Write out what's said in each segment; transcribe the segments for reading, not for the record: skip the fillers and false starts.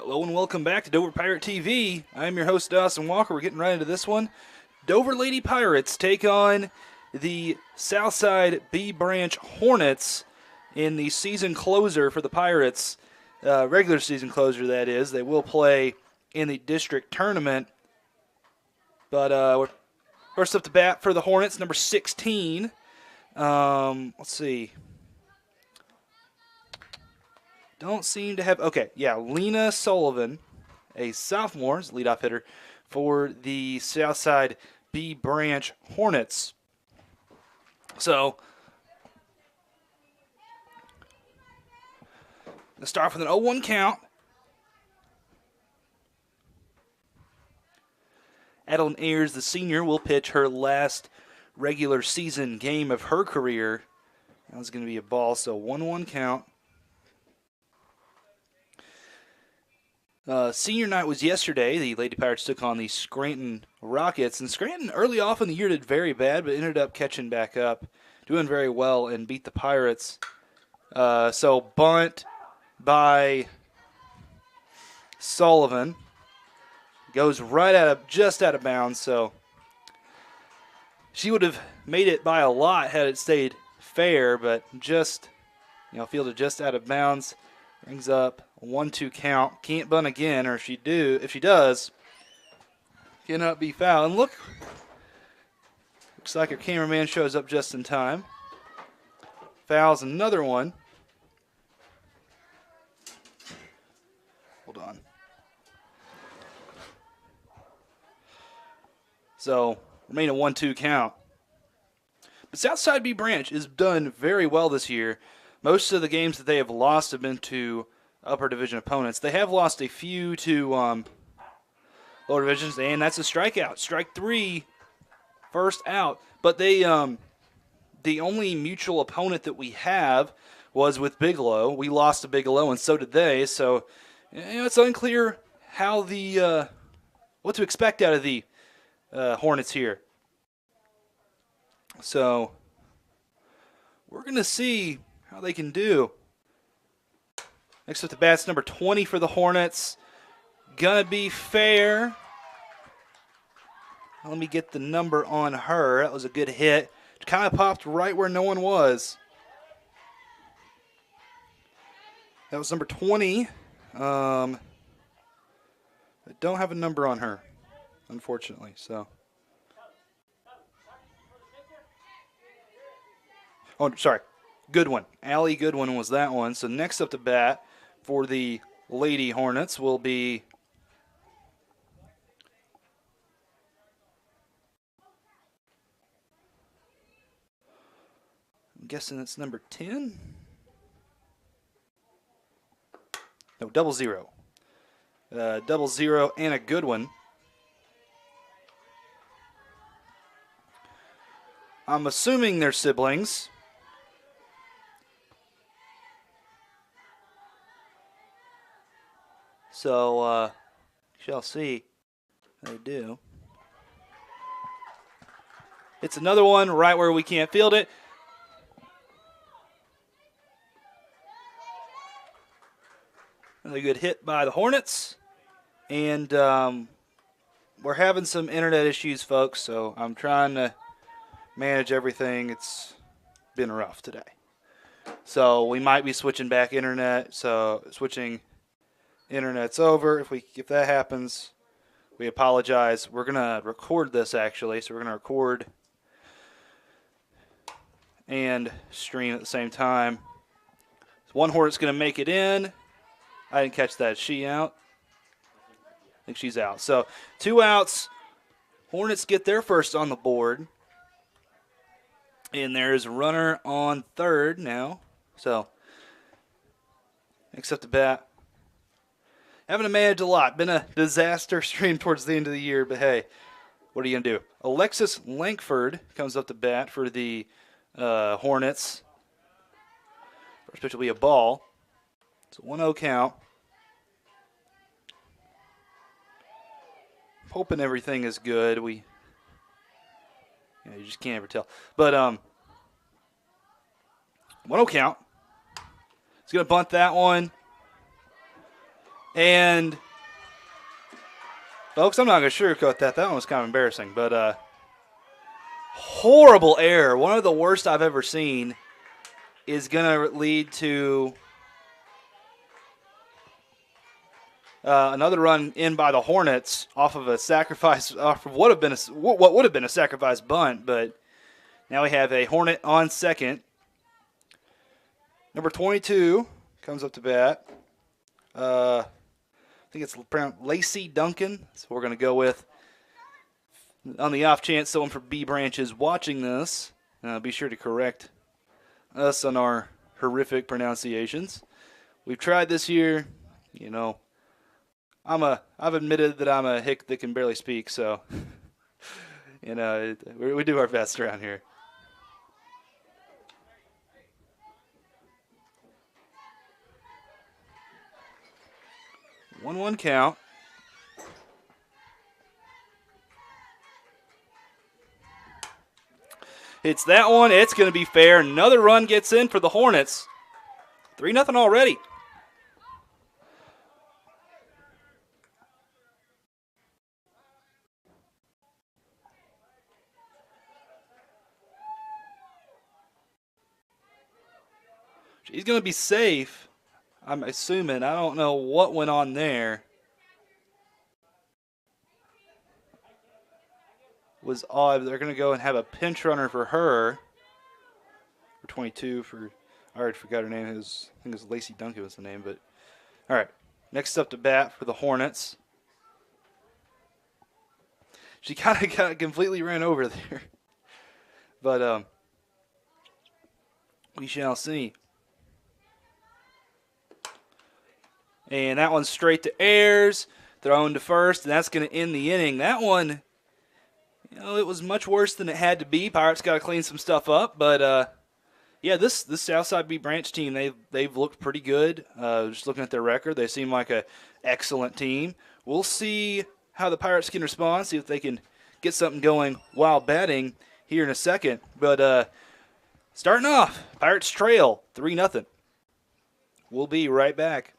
Hello and welcome back to Dover Pirate TV. I'm your host, Dawson Walker. We're getting right into this one. Dover Lady Pirates take on the Southside B Branch Hornets in the season closer for the Pirates. Regular season closer, that is. They will play in the district tournament. But we're first up to bat for the Hornets, number 16. Let's see. Don't seem to have... Okay, yeah, Lena Sullivan, a sophomore, is leadoff hitter for the Southside B Branch Hornets. So, let's start off with an 0-1 count. Adeline Ayers, the senior, will pitch her last regular season game of her career. That was going to be a ball, so 1-1 count. Senior night was yesterday. The Lady Pirates took on the Scranton Rockets. And Scranton, early off in the year, did very bad, but ended up catching back up, doing very well, and beat the Pirates. So bunt by Sullivan. Goes right just out of bounds. So she would have made it by a lot had it stayed fair, but just, fielded just out of bounds. Brings up a 1-2 count. Can't bunt again, or if she does, cannot be fouled. And looks like her cameraman shows up just in time. Fouls another one. Hold on. So, remain a 1-2 count. But Southside B Branch has done very well this year. Most of the games that they have lost have been to upper division opponents. They have lost a few to lower divisions, and that's a strikeout. Strike 3, first out. But they, the only mutual opponent that we have was with Bigelow. We lost to Bigelow, and so did they. So, it's unclear how what to expect out of the Hornets here. So, we're going to see how they can do. Next up to bat's number 20 for the Hornets. Gonna be fair. Let me get the number on her. That was a good hit. Kind of popped right where no one was. That was number 20. I don't have a number on her, unfortunately. So. Oh, sorry. Goodwin. Allie Goodwin was that one. So next up to bat for the Lady Hornets will be I'm guessing it's number 10? No, 00. 00 and a Goodwin. I'm assuming they're siblings. So, shall see. They do. It's another one right where we can't field it. Another good hit by the Hornets. And we're having some internet issues, folks, so I'm trying to manage everything. It's been rough today. So we might be switching back internet, so switching internet's over. If that happens, we apologize. We're gonna record this actually, so we're gonna record and stream at the same time. So one Hornet's gonna make it in. I didn't catch that. Is she out? I think she's out. So 2 outs. Hornets get their first on the board. And there's a runner on third now. So next up to bat. Having to manage a lot. Been a disaster stream towards the end of the year, but hey, what are you going to do? Alexis Lankford comes up to bat for the Hornets. First pitch will be a ball. It's a 1-0 count. Hoping everything is good. You just can't ever tell. But 1-0 count. He's going to bunt that one. And, folks, I'm not going to sugarcoat that. That one was kind of embarrassing. But horrible error. One of the worst I've ever seen is going to lead to another run in by the Hornets off of a sacrifice, off of what would have been a sacrifice bunt. But now we have a Hornet on second. Number 22 comes up to bat. I think it's pronounced Lacey Duncan. So we're going to go with, on the off chance someone from B Branch is watching this, be sure to correct us on our horrific pronunciations. We've tried this year. You know, I've admitted that I'm a hick that can barely speak, so you know, we do our best around here. 1-1 count. It's that one. It's going to be fair. Another run gets in for the Hornets. 3-0 already. He's going to be safe, I'm assuming. I don't know what went on there. Was odd. They're going to go and have a pinch runner for her. For 22 for, I already forgot her name. I think it was Lacey Duncan was the name. But all right, next up to bat for the Hornets. She kind of got completely ran over there. But we shall see. And that one's straight to Ayers, thrown to first, and that's going to end the inning. That one, you know, it was much worse than it had to be. Pirates got to clean some stuff up, but yeah, this Southside B Branch team, they've looked pretty good. Just looking at their record, they seem like an excellent team. We'll see how the Pirates can respond, see if they can get something going while batting here in a second. But starting off, Pirates trail 3-0. We'll be right back.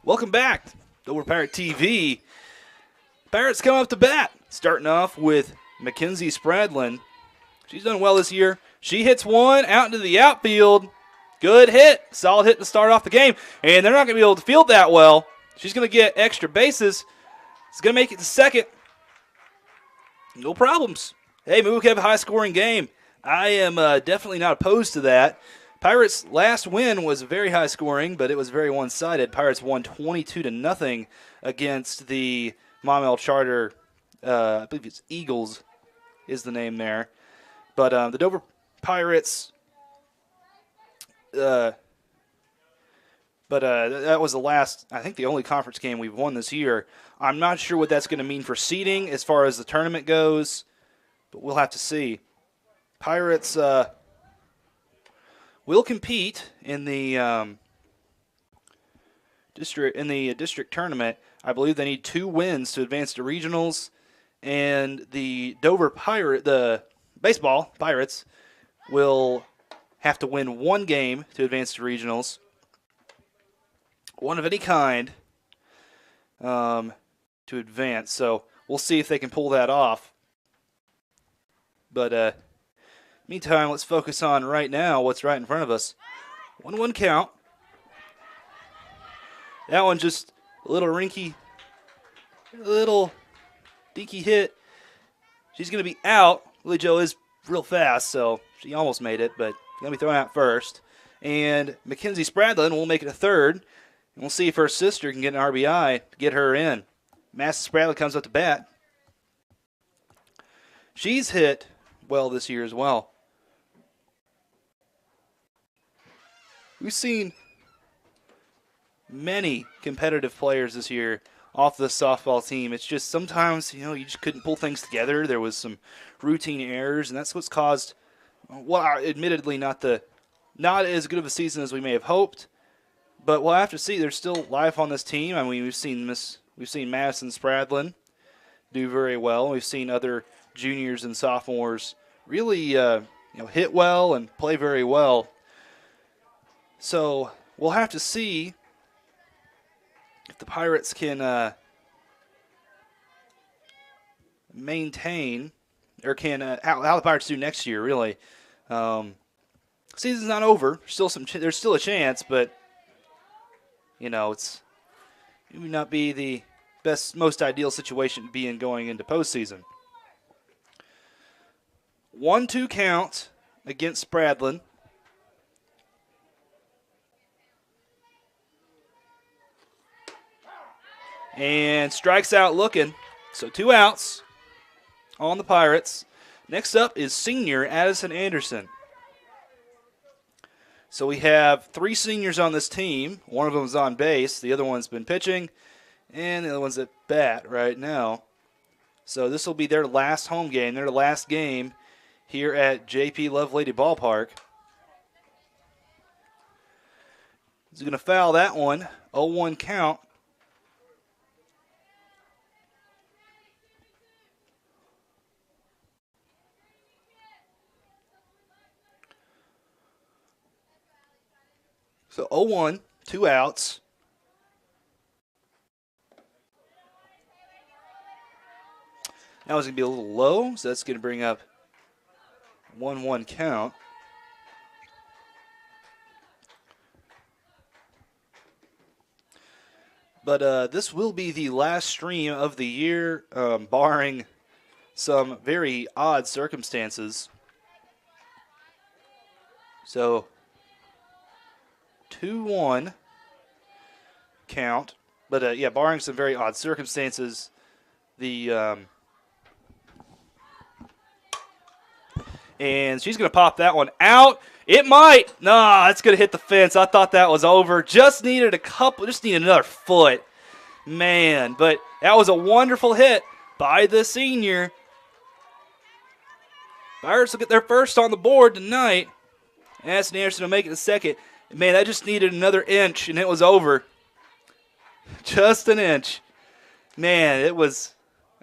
Welcome back to Over Pirate TV. Pirates come up to bat, starting off with Mackenzie Spradlin. She's done well this year. She hits one out into the outfield. Good hit. Solid hit to start off the game. And they're not going to be able to field that well. She's going to get extra bases. It's going to make it to second. No problems. Hey, maybe we can have a high-scoring game. I am definitely not opposed to that. Pirates' last win was very high scoring, but it was very one-sided. Pirates won 22-0 against the Maumelle Charter. I believe it's Eagles is the name there. But the Dover Pirates. That was the last, I think the only conference game we've won this year. I'm not sure what that's going to mean for seeding as far as the tournament goes, but we'll have to see. Pirates will compete in the district tournament. I believe they need 2 wins to advance to regionals, and the the baseball Pirates will have to win 1 game to advance to regionals, one of any kind, to advance. So we'll see if they can pull that off. But meantime, let's focus on right now what's right in front of us. 1-1 count. That one just a little rinky, a little dinky hit. She's going to be out. Lily Jo is real fast, so she almost made it, but going to be thrown out first. And Mackenzie Spradlin will make it a third. And we'll see if her sister can get an RBI to get her in. Mass Spradlin comes up to bat. She's hit well this year as well. We've seen many competitive players this year off the softball team. It's just sometimes, you just couldn't pull things together. There was some routine errors, and that's what's caused, admittedly not as good of a season as we may have hoped. But we'll have to see. There's still life on this team. I mean, we've seen Madison Spradlin do very well. We've seen other juniors and sophomores really hit well and play very well. So we'll have to see if the Pirates can maintain, or can how the Pirates do next year. Really, season's not over. There's still a chance, but it would not be the most ideal situation to be in going into postseason. 1-2 count against Spradlin. And strikes out looking. So 2 outs on the Pirates. Next up is senior Addison Anderson. So we have 3 seniors on this team. One of them is on base. The other one's been pitching. And the other one's at bat right now. So this will be their last home game, their last game here at J.P. Lovelady Ballpark. He's going to foul that one. 0-1 count. So 0-1, 2 outs. Now it's going to be a little low, so that's going to bring up 1-1 count. But this will be the last stream of the year, barring some very odd circumstances. So 2-1 count. But, barring some very odd circumstances, and she's going to pop that one out. It might. Nah, it's going to hit the fence. I thought that was over. Just needed another foot. Man, but that was a wonderful hit by the senior. Pirates will get their first on the board tonight. Addison Anderson will make it a second. Man, that just needed another inch, and it was over. Just an inch. Man, that was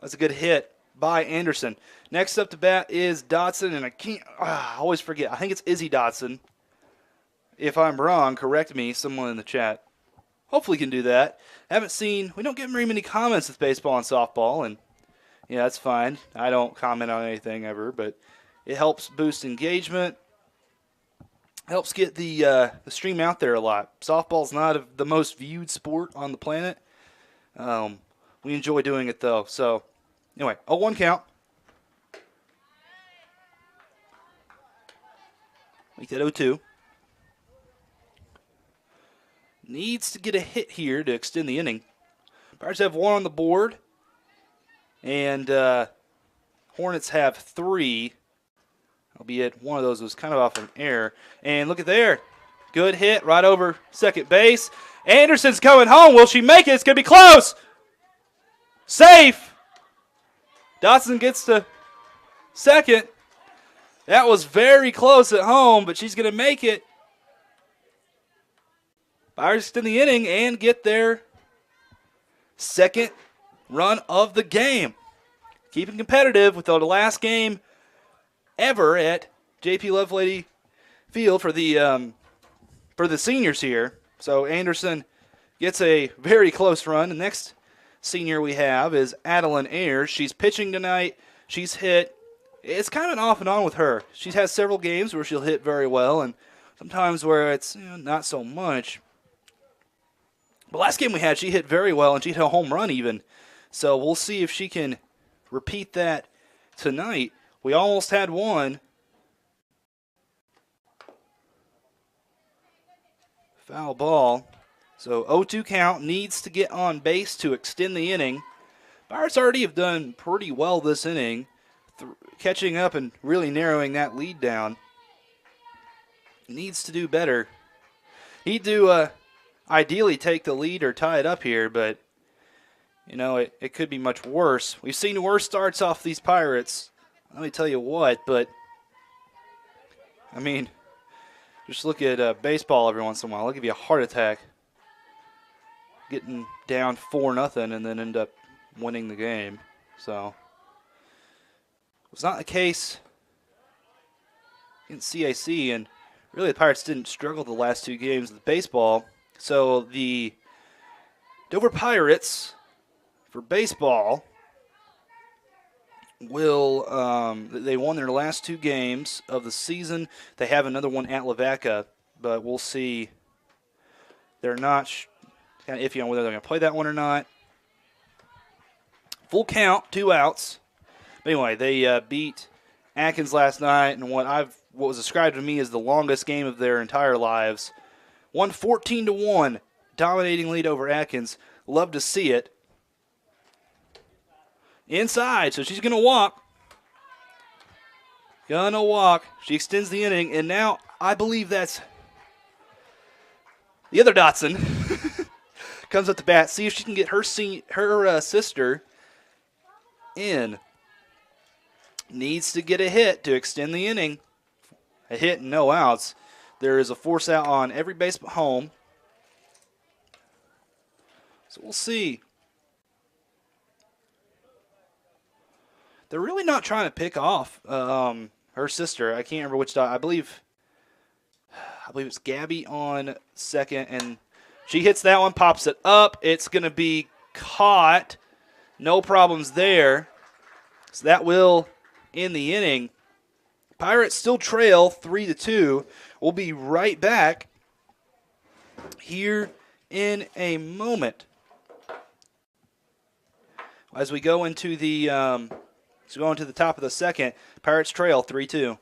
a good hit by Anderson. Next up to bat is Dotson, and I always forget. I think it's Izzy Dotson. If I'm wrong, correct me, someone in the chat. Hopefully can do that. We don't get very many comments with baseball and softball, and yeah, that's fine. I don't comment on anything ever, but it helps boost engagement. Helps get the stream out there a lot. Softball's not the most viewed sport on the planet. We enjoy doing it, though. So, anyway, 0-1 count. Make that 0-2. needs to get a hit here to extend the inning. Pirates have 1 on the board, and Hornets have 3, albeit one of those was kind of off an error. And look at there. Good hit right over second base. Anderson's coming home. Will she make it? It's going to be close. Safe. Dotson gets to second. That was very close at home, but she's going to make it. Pirates extend the inning and get their second run of the game. Keeping competitive with the last game ever at JP Lovelady Field for the seniors here. So Anderson gets a very close run. The next senior we have is Adeline Ayers. She's pitching tonight. She's hit. It's kind of an off and on with her. She's had several games where she'll hit very well, and sometimes where it's not so much. The last game we had, she hit very well, and she hit a home run even. So we'll see if she can repeat that tonight. We almost had one. Foul ball. So 0-2 count, needs to get on base to extend the inning. Pirates already have done pretty well this inning, catching up and really narrowing that lead down. Needs to do better. He'd do ideally take the lead or tie it up here, but it could be much worse. We've seen worse starts off these Pirates. Let me tell you what, but just look at baseball every once in a while. It'll give you a heart attack. Getting down 4-0 and then end up winning the game. So it was not the case in CAC, and really the Pirates didn't struggle the last 2 games of baseball. So the Dover Pirates for baseball they won their last 2 games of the season. They have another one at Lavaca, but we'll see. They're not kind of iffy on whether they're going to play that one or not. Full count, 2 outs. But anyway, they beat Atkins last night in what was described to me as the longest game of their entire lives. Won 14-1, dominating lead over Atkins. Love to see it. Inside, so she's going to walk. Gonna walk. She extends the inning, and now I believe that's the other Dotson. Comes up to bat, see if she can get her sister in. Needs to get a hit to extend the inning. A hit and no outs. There is a force out on every base but home. So we'll see. They're really not trying to pick off her sister. I can't remember which dot. I believe it's Gabby on second, and she hits that one, pops it up. It's going to be caught. No problems there. So that will end the inning. Pirates still trail 3-2. We'll be right back here in a moment. As we go into the top of the second, Pirates trail 3-2.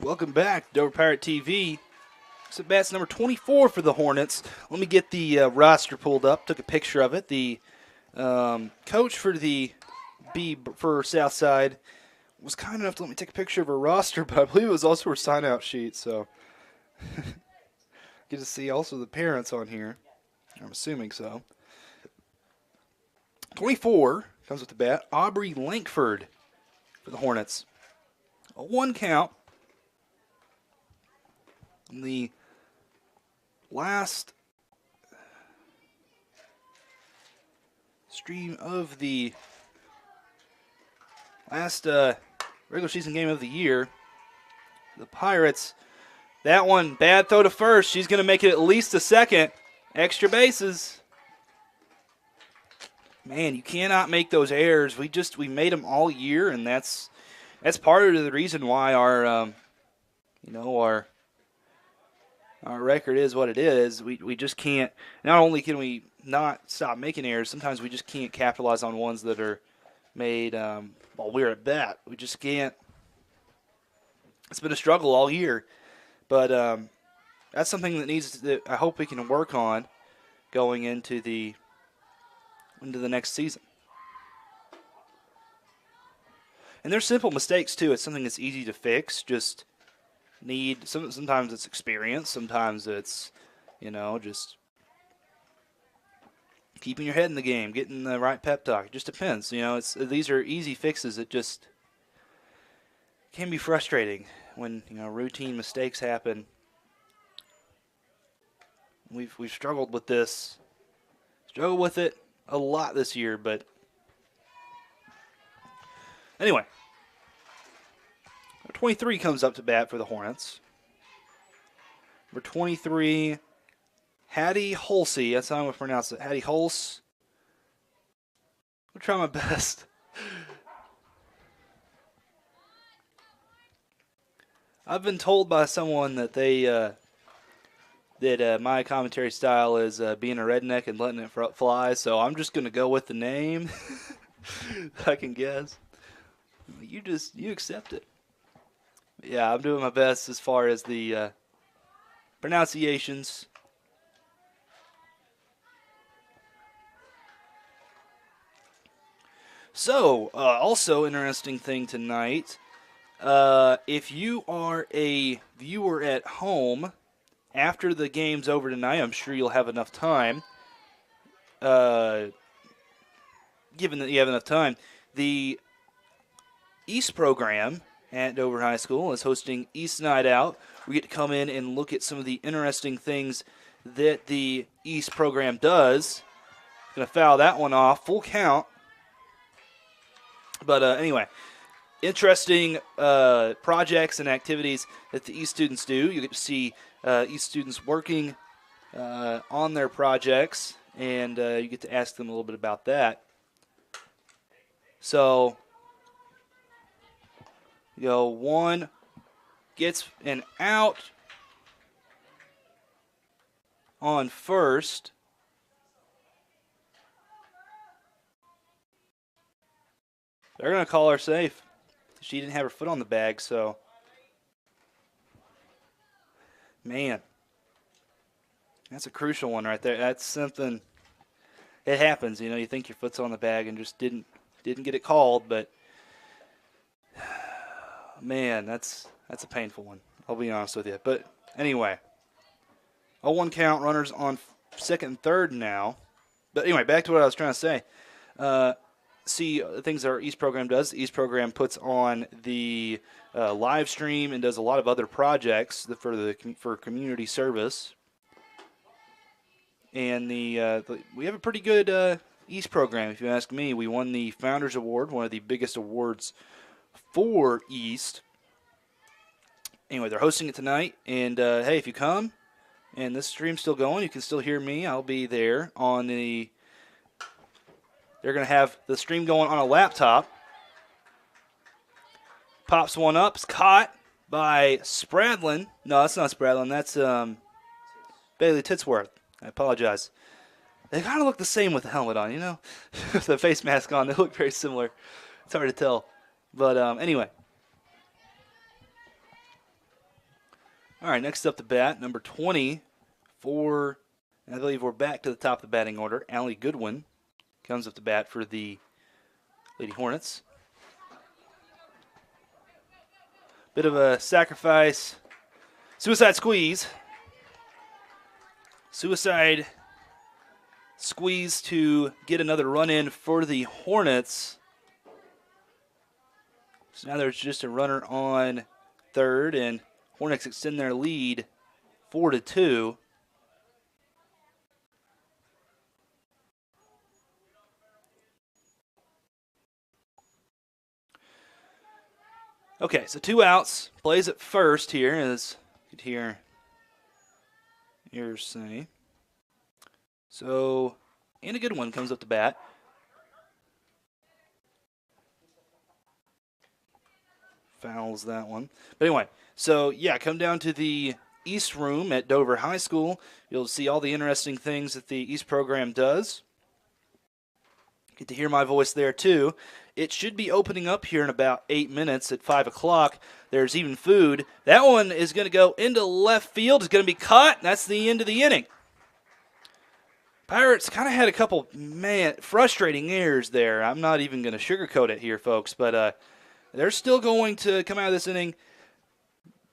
Welcome back to Dover Pirate TV. So bats number 24 for the Hornets. Let me get the roster pulled up. Took a picture of it. The coach for the for Southside was kind enough to let me take a picture of her roster, but I believe it was also her sign-out sheet. So get to see also the parents on here. I'm assuming so. 24 comes with the bat. Aubrey Lankford for the Hornets. A 1 count. In the last stream of the last regular season game of the year, the Pirates, that one, bad throw to first. She's going to make it at least a second. Extra bases. Man, you cannot make those errors. We made them all year, and that's part of the reason why our record is what it is. We just can't. Not only can we not stop making errors, sometimes we just can't capitalize on ones that are made while we're at bat. We just can't. It's been a struggle all year, but that's something that I hope we can work on going into the next season. And they're simple mistakes too. It's something that's easy to fix. Just sometimes it's experience. Sometimes it's just keeping your head in the game, getting the right pep talk. It just depends. These are easy fixes. It just can be frustrating when routine mistakes happen. We've struggled with this. Struggled with it a lot this year, but anyway. 23 comes up to bat for the Hornets. Number 23, Hattie Holsey. That's how I'm going to pronounce it. Hattie Holse. I'll try my best. I've been told by someone that my commentary style is being a redneck and letting it fly, so I'm just going to go with the name. I can guess. You accept it. Yeah, I'm doing my best as far as the pronunciations. So, also interesting thing tonight, if you are a viewer at home, after the game's over tonight, I'm sure you'll have enough time, given that you have enough time, the East program at Dover High School is hosting East Night Out. We get to come in and look at some of the interesting things that the East program does. Going to foul that one off. Full count. But anyway, interesting projects and activities that the East students do. You get to see East students working on their projects, and you get to ask them a little bit about that. So, one gets an out on first. They're going to call her safe. She didn't have her foot on the bag, so. Man. That's a crucial one right there. That's something. It happens, you think your foot's on the bag and just didn't get it called, but man, that's a painful one. I'll be honest with you. But anyway, 0-1 count, runners on second and third now. But anyway, back to what I was trying to say. See the things that our East program does. The East program puts on the live stream and does a lot of other projects for community service. And we have a pretty good East program, if you ask me. We won the Founders Award, one of the biggest awards for East. Anyway, they're hosting it tonight, and hey, if you come and this stream's still going, you can still hear me. I'll be there on the. They're going to have the stream going on a laptop. Pops one up. It's caught by Spradlin. No, that's not Spradlin. That's Bailey Titsworth. I apologize. They kind of look the same with the helmet on, with the face mask on. They look very similar. It's hard to tell. But anyway. All right, next up to bat, number 20 for, I believe we're back to the top of the batting order. Allie Goodwin comes up to bat for the Lady Hornets. Bit of a sacrifice. Suicide squeeze. Suicide squeeze to get another run in for the Hornets. So now there's just a runner on third, and Hornets extend their lead 4-2. Okay, so 2 outs. Plays at first here, as you could hear ears say. So, and a good one comes up to bat. Fouls that one. But anyway, so yeah, come down to the East Room at Dover High School. You'll see all the interesting things that the East program does. Get to hear my voice there too. It should be opening up here in about 8 minutes at 5 o'clock. There's even food. That one is going to go into left field. It's going to be caught. That's the end of the inning. Pirates kind of had a couple, frustrating errors there. I'm not even going to sugarcoat it here, folks, but they're still going to come out of this inning.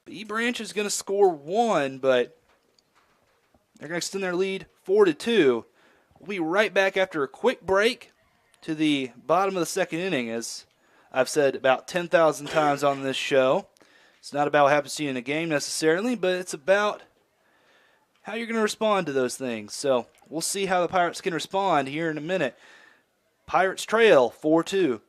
B Branch is going to score 1, but they're going to extend their lead 4-2. We'll be right back after a quick break to the bottom of the second inning, as I've said about 10,000 times on this show. It's not about what happens to you in a game necessarily, but it's about how you're going to respond to those things. So we'll see how the Pirates can respond here in a minute. Pirates trail 4-2.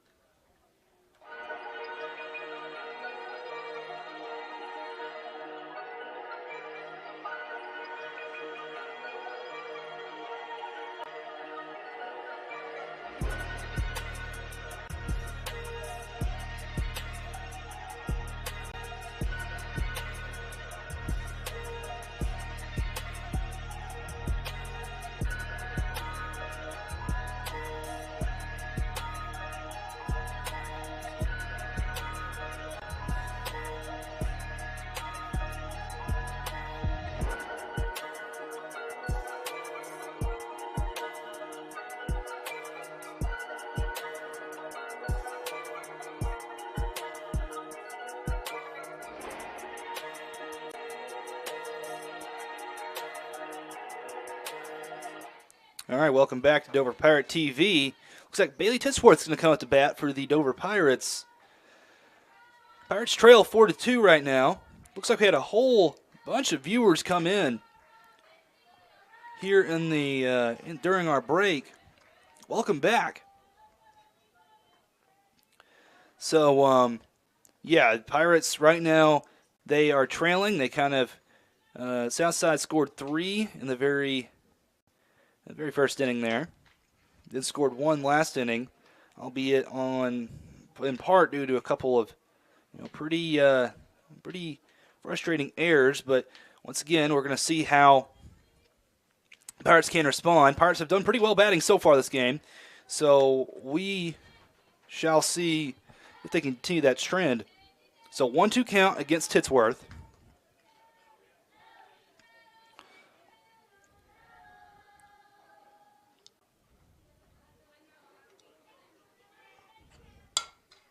All right, welcome back to Dover Pirate TV. Looks like Bailey Titsworth's going to come up to bat for the Dover Pirates. Pirates trail 4-2 right now. Looks like we had a whole bunch of viewers come in here in the during our break. Welcome back. So, yeah, Pirates right now, they are trailing. They kind of, Southside scored 3 in the very first inning there. Then scored 1 last inning, albeit in part due to a couple of pretty frustrating errors. But once again, we're going to see how Pirates can respond. Pirates have done pretty well batting so far this game, so we shall see if they can continue that trend. So 1-2 count against Titsworth.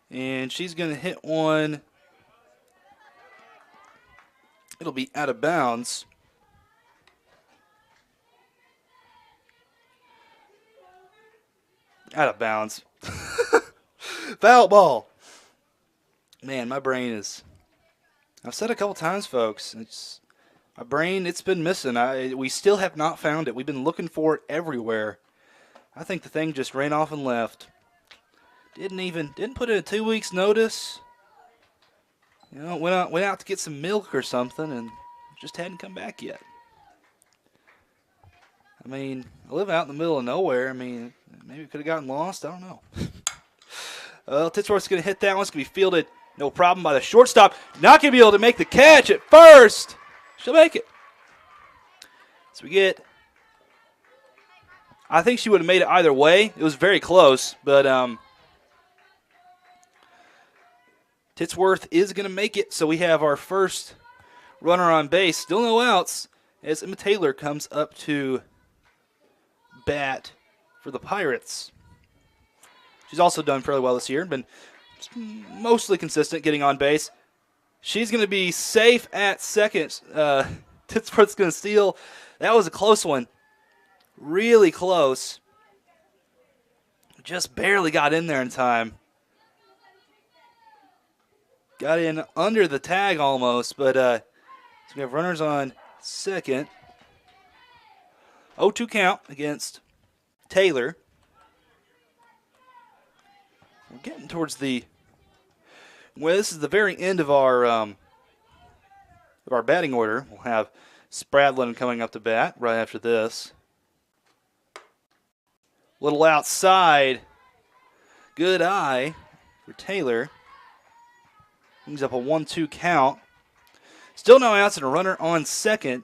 And she's going to hit one. It'll be out of bounds. Out of bounds. Foul ball. Man, my brain is... I've said a couple times, folks. My brain, it's been missing. We still have not found it. We've been looking for it everywhere. I think the thing just ran off and left. Didn't put in a 2 weeks notice. Went out to get some milk or something and just hadn't come back yet. I mean, I live out in the middle of nowhere. I mean, maybe it could have gotten lost. I don't know. Well, Titsworth's going to hit that one. It's going to be fielded, no problem, by the shortstop. Not going to be able to make the catch at first. She'll make it. So we get... I think she would have made it either way. It was very close, but... Titsworth is going to make it, so we have our first runner on base. Still no outs as Emma Taylor comes up to bat for the Pirates. She's also done fairly well this year, been mostly consistent getting on base. She's going to be safe at second. Titsworth's going to steal. That was a close one. Really close. Just barely got in there in time. Got in under the tag almost, but so we have runners on second. 0-2 count against Taylor. We're getting towards the, well, this is the very end of our batting order. We'll have Spradlin coming up to bat right after this. Little outside. Good eye for Taylor. Brings up a 1-2 count. Still no outs and a runner on second.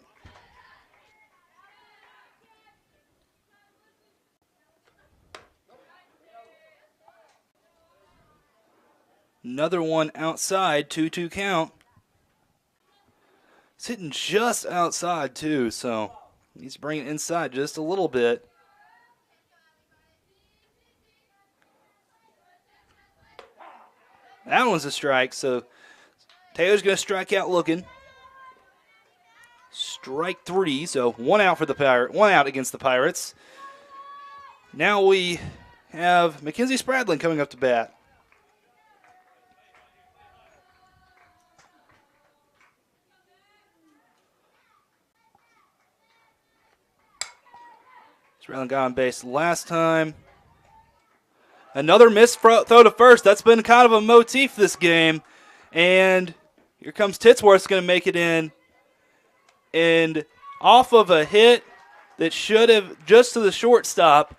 Another one outside, 2-2 count. It's hitting just outside too, so he's bringing it inside just a little bit. That one's a strike, so Taylor's going to strike out looking. Strike 3, so 1 out for the Pirates, 1 out against the Pirates. Now we have Mackenzie Spradlin coming up to bat. Spradlin got on base last time. Another missed throw to first. That's been kind of a motif this game. And here comes Titsworth's going to make it in. And off of a hit that should have just to the shortstop,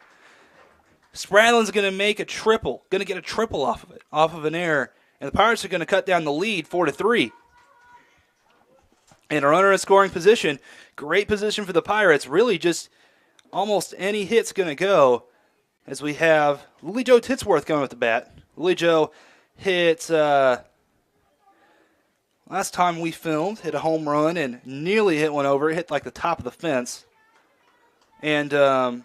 Spradlin's going to make a triple. Going to get a triple off of it, off of an error. And the Pirates are going to cut down the lead 4-3. And a runner in scoring position. Great position for the Pirates. Really just almost any hit's going to go. As we have Lily Jo Titsworth coming with the bat. Lily Jo hit, last time we filmed, hit a home run and nearly hit one over. It hit like the top of the fence. And we're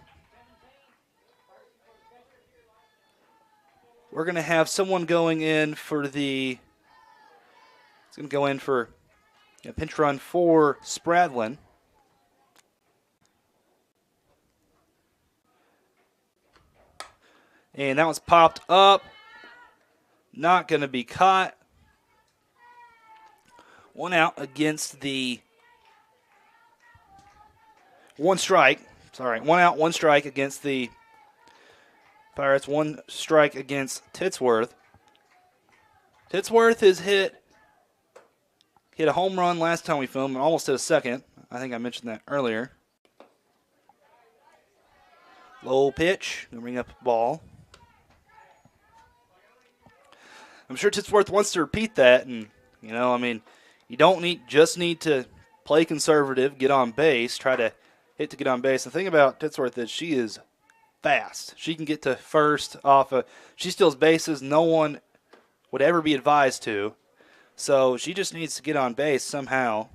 going to have someone going in for the, it's going to go in for a pinch run for Spradlin. And that one's popped up. Not going to be caught. 1 out against the 1 strike. Sorry, 1 out, 1 strike against the Pirates. 1 strike against Titsworth. Titsworth has hit a home run last time we filmed. Almost hit a second. I think I mentioned that earlier. Low pitch. Going to bring up the ball. I'm sure Titsworth wants to repeat that, and you know, I mean, you don't just need to play conservative, get on base, try to hit to get on base. The thing about Titsworth is she is fast. She can get to first she steals bases no one would ever be advised to. So she just needs to get on base somehow.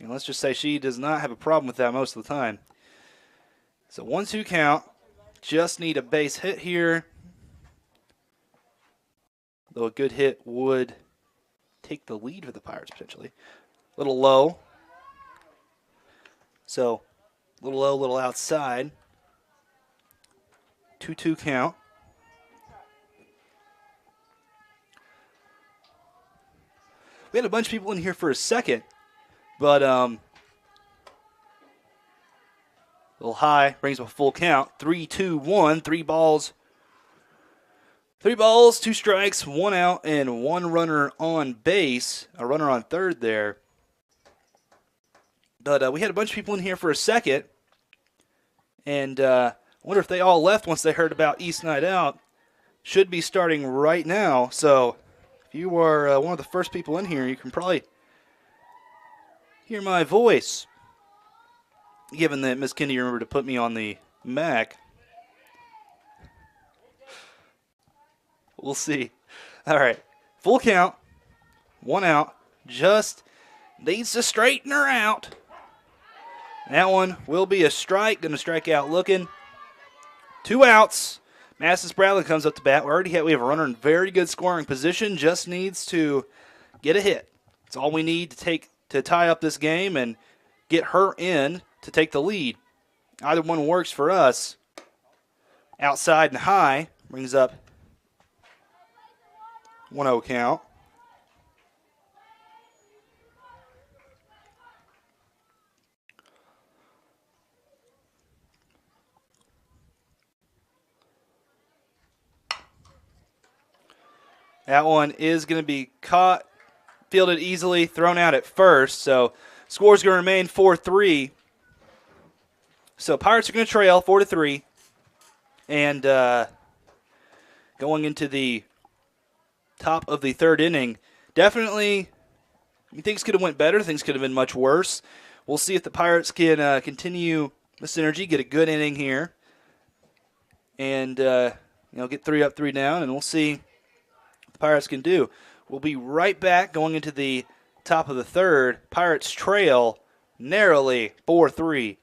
And let's just say she does not have a problem with that most of the time. So 1-2 count. Just need a base hit here. Though a good hit would take the lead for the Pirates potentially. A little low. So, a little low, a little outside. 2-2 count. We had a bunch of people in here for a second, but a little high, brings up a full count. 3-2-1, 3 balls. 3 balls, 2 strikes, 1 out, and 1 runner on base. A runner on third there. But we had a bunch of people in here for a second. And I wonder if they all left once they heard about East Night Out. Should be starting right now. So if you are one of the first people in here, you can probably hear my voice. Given that Miss Kendi remembered to put me on the Mac. We'll see. All right. Full count. 1 out. Just Needs to straighten her out. That one will be a strike. Going to strike out looking. 2 outs. Madison Spradlin comes up to bat. We have a runner in very good scoring position. Just needs to get a hit. It's all we need to tie up this game and get her in to take the lead. Either one works for us. Outside and high brings up 1-0 count. That one is going to be caught, fielded easily, thrown out at first. So score's going to remain 4-3. So Pirates are going to trail 4-3. And going into the top of the third inning, definitely things could have went better. Things could have been much worse. We'll see if the Pirates can continue this energy, get a good inning here, and get 3 up, 3 down, and we'll see what the Pirates can do. We'll be right back going into the top of the third. Pirates trail narrowly 4-3.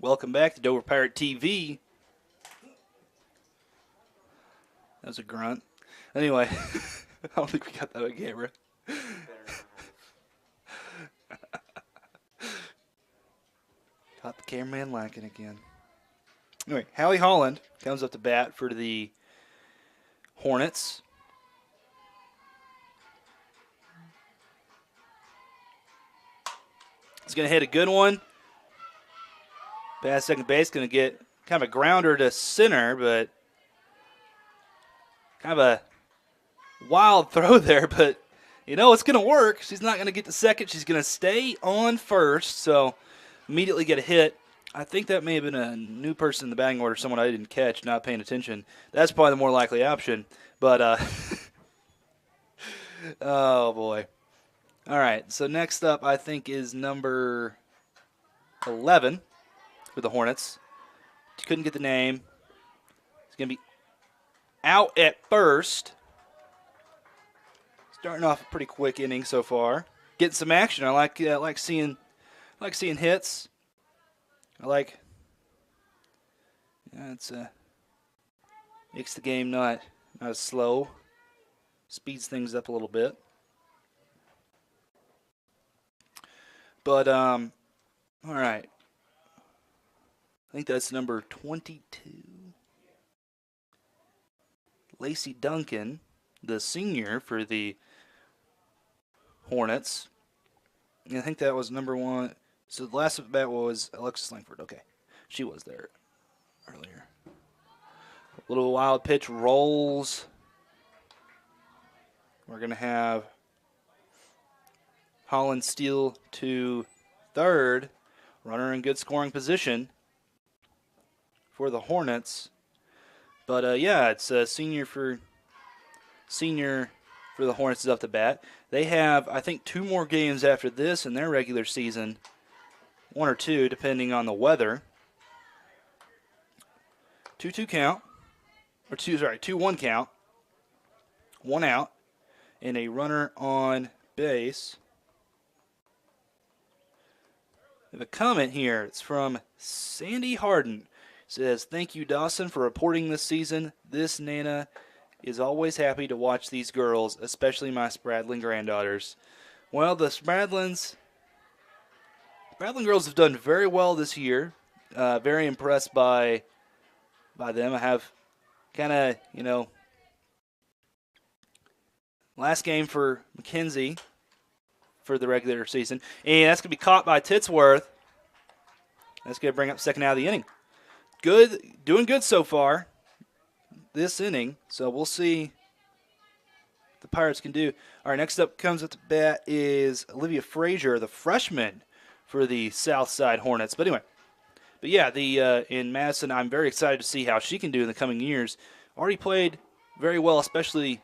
Welcome back to Dover Pirate TV. That was a grunt. Anyway, I don't think we got that on camera. Caught the cameraman lacking again. Anyway, Hallie Holland comes up to bat for the Hornets. He's going to hit a good one. Past second base, going to get kind of a grounder to center, but kind of a wild throw there. But, it's going to work. She's not going to get to second. She's going to stay on first, so immediately get a hit. I think that may have been a new person in the batting order, someone I didn't catch, not paying attention. That's probably the more likely option. But, oh, boy. All right, so next up I think is number 11. For the Hornets. Couldn't get the name. He's going to be out at first. Starting off a pretty quick inning so far. Getting some action. I like seeing hits. It's makes the game not as slow. Speeds things up a little bit. But all right. I think that's number 22. Lacey Duncan, the senior for the Hornets. And I think that was number 1. So the last at bat was Alexis Langford. Okay. She was there earlier. A little wild pitch rolls. We're going to have Holland steal to third. Runner in good scoring position for the Hornets. But, it's a senior for the Hornets is up to bat. They have, I think, 2 more games after this in their regular season. 1 or 2, depending on the weather. 2-2 count. Or 2-1 count. 1 out. And a runner on base. We have a comment here. It's from Sandy Harden. Says, thank you, Dawson, for reporting this season. This Nana is always happy to watch these girls, especially my Spradlin granddaughters. Well, the Spradlins Rattling Girls have done very well this year. Very impressed by them. I have kind of, last game for McKenzie for the regular season. And that's going to be caught by Titsworth. That's going to bring up second out of the inning. Good, doing good so far this inning. So we'll see what the Pirates can do. All right, next up comes up to bat is Olivia Frazier, the freshman for the Southside Hornets. But yeah, in Madison, I'm very excited to see how she can do in the coming years. Already played very well, especially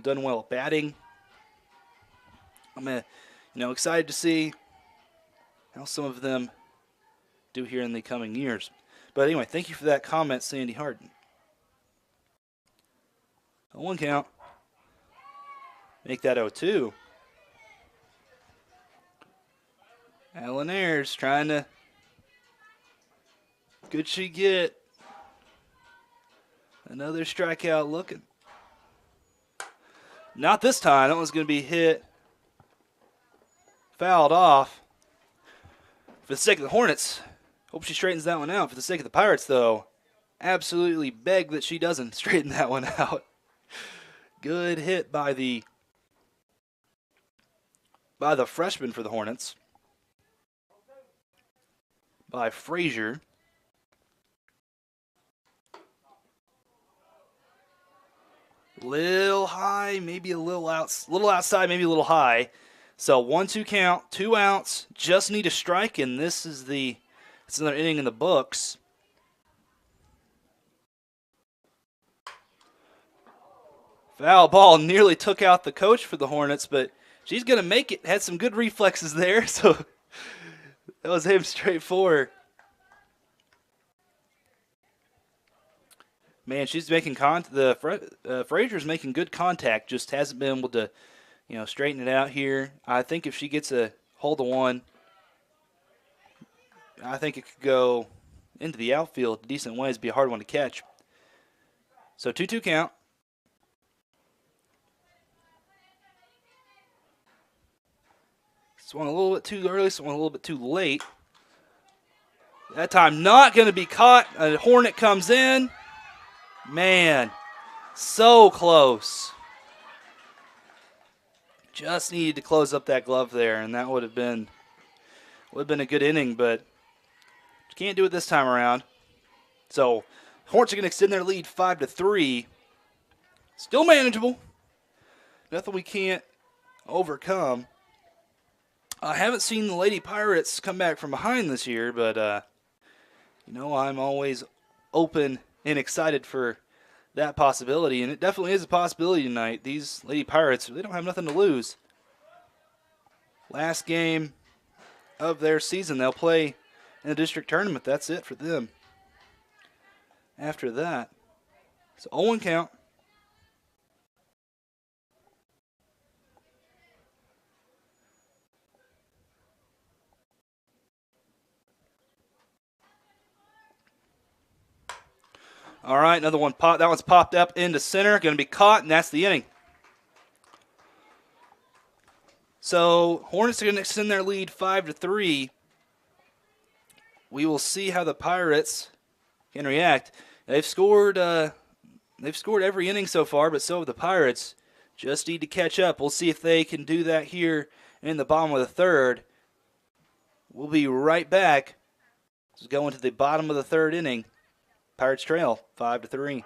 done well at batting. I'm excited to see how some of them do here in the coming years. But anyway, thank you for that comment, Sandy Harden. 1 count. Make that 0-2. Alan Ayers trying to. Could she get another strikeout looking? Not this time. That one's going to be hit. Fouled off. For the sake of the Hornets, hope she straightens that one out. For the sake of the Pirates, though, absolutely beg that she doesn't straighten that one out. Good hit by the freshman for the Hornets. By Frazier. Little high, maybe a little outside, maybe a little high. So 1-2 count, 2 outs, just need a strike, and it's another inning in the books. Foul ball nearly took out the coach for the Hornets, but she's going to make it. Had some good reflexes there, so that was him straight forward. Man, she's making Frazier's making good contact, just hasn't been able to, straighten it out here. I think if she gets a hold of one, I think it could go into the outfield a decent ways. It'd be a hard one to catch. So 2-2 count. Swung a little bit too early, swung a little bit too late. That time not going to be caught. A Hornet comes in. Man, so close. Just needed to close up that glove there, and that would have been a good inning, but can't do it this time around. So Hornets are going to extend their lead 5-3. Still manageable. Nothing we can't overcome. I haven't seen the Lady Pirates come back from behind this year, but I'm always open and excited for that possibility, and it definitely is a possibility tonight. These Lady Pirates, they don't have nothing to lose. Last game of their season, they'll play in the district tournament. That's it for them. After that, it's 0-1 count. All right, another one pop. That one's popped up into center. Going to be caught, and that's the inning. So Hornets are going to extend their lead 5-3. We will see how the Pirates can react. They've scored every inning so far, but so have the Pirates. Just need to catch up. We'll see if they can do that here in the bottom of the third. We'll be right back. Let's go into the bottom of the third inning. Pirates trail 5-3.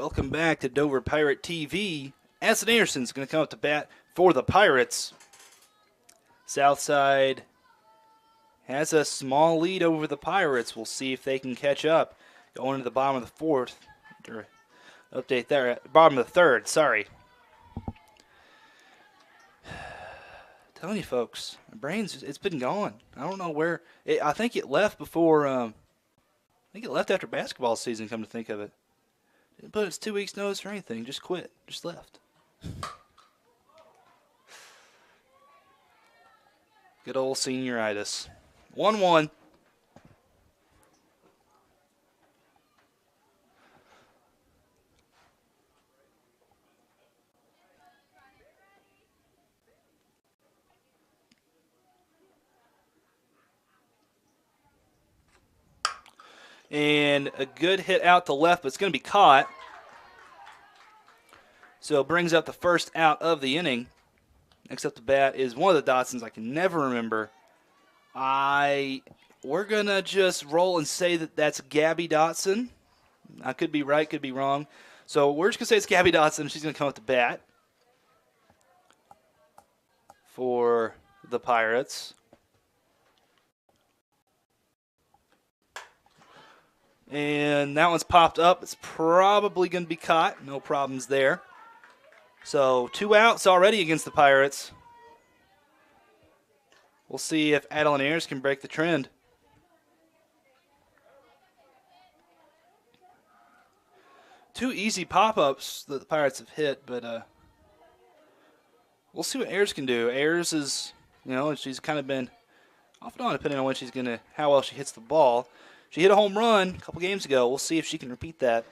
Welcome back to Dover Pirate TV. Addison Anderson's going to come up to bat for the Pirates. Southside has a small lead over the Pirates. We'll see if they can catch up. Going to the bottom of the fourth. Update there. Bottom of the third, sorry. Telling you folks, my brain's, it's been gone. I don't know where. I think it left before, I think it left after basketball season, come to think of it. Didn't put its 2 weeks notice or anything. Just quit. Just left. Good old senioritis. 1-1. And a good hit out to left, but it's going to be caught. So it brings up the first out of the inning. Next up to bat is one of the Dotsons I can never remember. We're going to just roll and say that that's Gabby Dotson. I could be right, could be wrong. So we're just going to say it's Gabby Dotson. She's going to come up to bat for the Pirates. And that one's popped up. It's probably going to be caught. No problems there. So 2 outs already against the Pirates. We'll see if Adeline Ayers can break the trend. Two easy pop-ups that the Pirates have hit, but we'll see what Ayers can do. Ayers is, she's kind of been off and on depending on when she's how well she hits the ball. She hit a home run a couple games ago. We'll see if she can repeat that.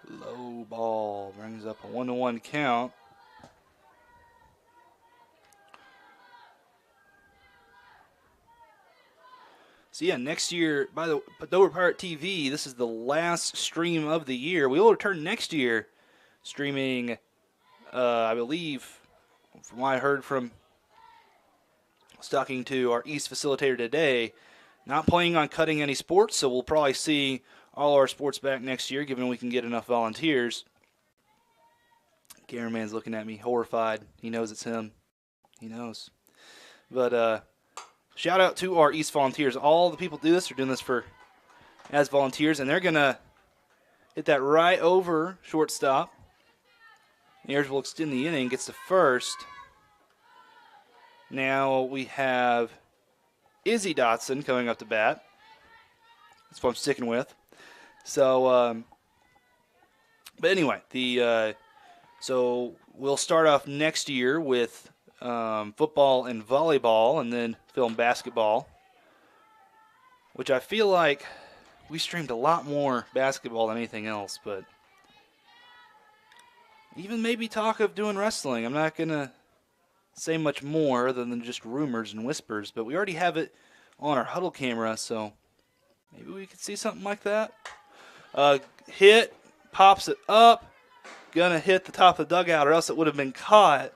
Low ball brings up a 1-1 count. So yeah, next year, by the Dover Pirate TV, this is the last stream of the year. We will return next year, streaming, I believe, from what I heard from talking to our East facilitator today, not planning on cutting any sports, so we'll probably see all our sports back next year, given we can get enough volunteers. Cameraman's looking at me horrified. He knows it's him. He knows. But, shout out to our East volunteers. All the people do this are doing this as volunteers, and they're going to hit that right over shortstop. Ayers will extend the inning, gets to first. Now we have Izzy Dotson coming up to bat. That's what I'm sticking with. So, but anyway, so we'll start off next year with football and volleyball, and then film basketball, which I feel like we streamed a lot more basketball than anything else, but even maybe talk of doing wrestling. I'm not going to say much more other than just rumors and whispers, but we already have it on our huddle camera, so maybe we could see something like that. Hit, pops it up, gonna hit the top of the dugout, or else it would have been caught.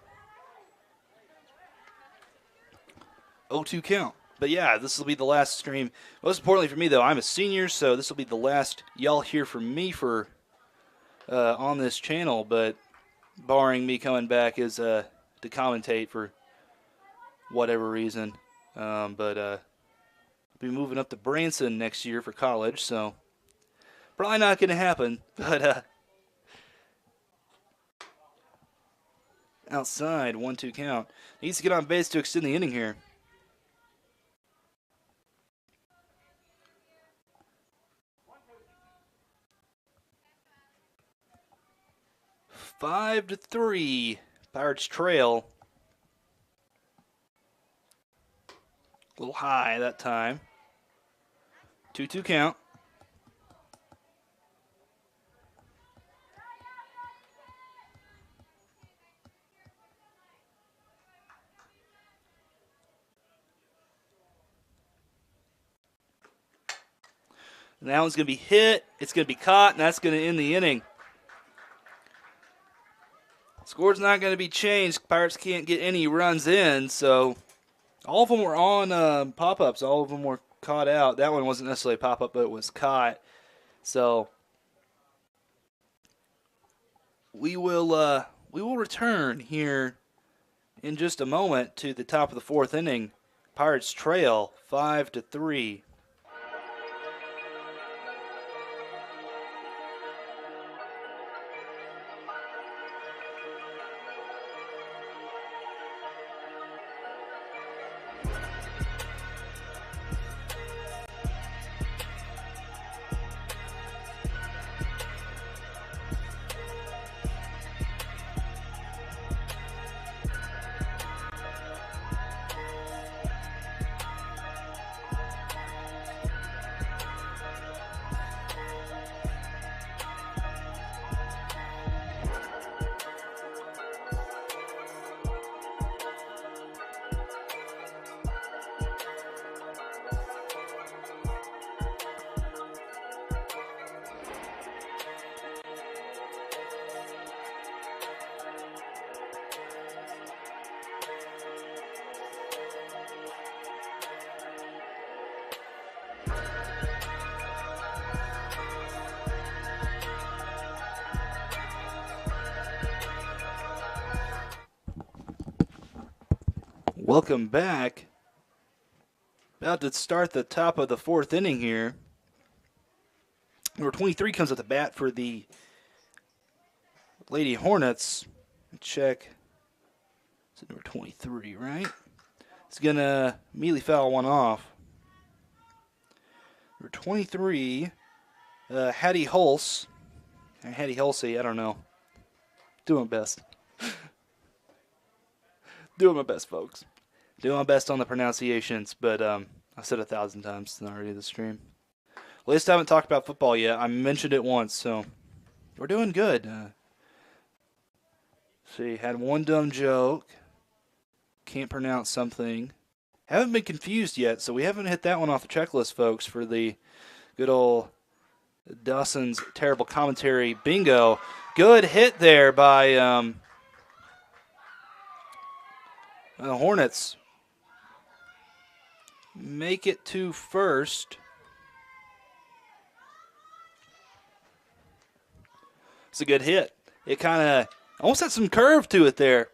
0-2 count. But yeah, this will be the last stream. Most importantly for me, though, I'm a senior, so this will be the last y'all hear from me for on this channel. But barring me coming back as to commentate for whatever reason, I'll be moving up to Branson next year for college, so probably not going to happen. But outside, 1-2 count. Needs to get on base to extend the inning here. Five to 3, Pirates trail. A little high that time. 2-2 count. And that one's going to be hit. It's going to be caught, and that's going to end the inning. Score's not going to be changed. Pirates can't get any runs in, so all of them were on pop-ups. All of them were caught out. That one wasn't necessarily a pop-up, but it was caught. So we will return here in just a moment to the top of the fourth inning. Pirates trail 5-3. Welcome back. About to start the top of the fourth inning here. Number 23 comes at the bat for the Lady Hornets. Check. It's number 23, right? It's going to immediately foul one off. Number 23, Hattie Hulse. Or Hattie Hulsey, I don't know. Doing my best. Doing my best, folks. Doing my best on the pronunciations, but I've said 1,000 times already this stream. At least I haven't talked about football yet. I mentioned it once, so we're doing good. See, had one dumb joke. Can't pronounce something. Haven't been confused yet, so we haven't hit that one off the checklist, folks, for the good old Dawson's terrible commentary bingo. Good hit there by the Hornets. Make it to first. It's a good hit. It kind of almost had some curve to it there.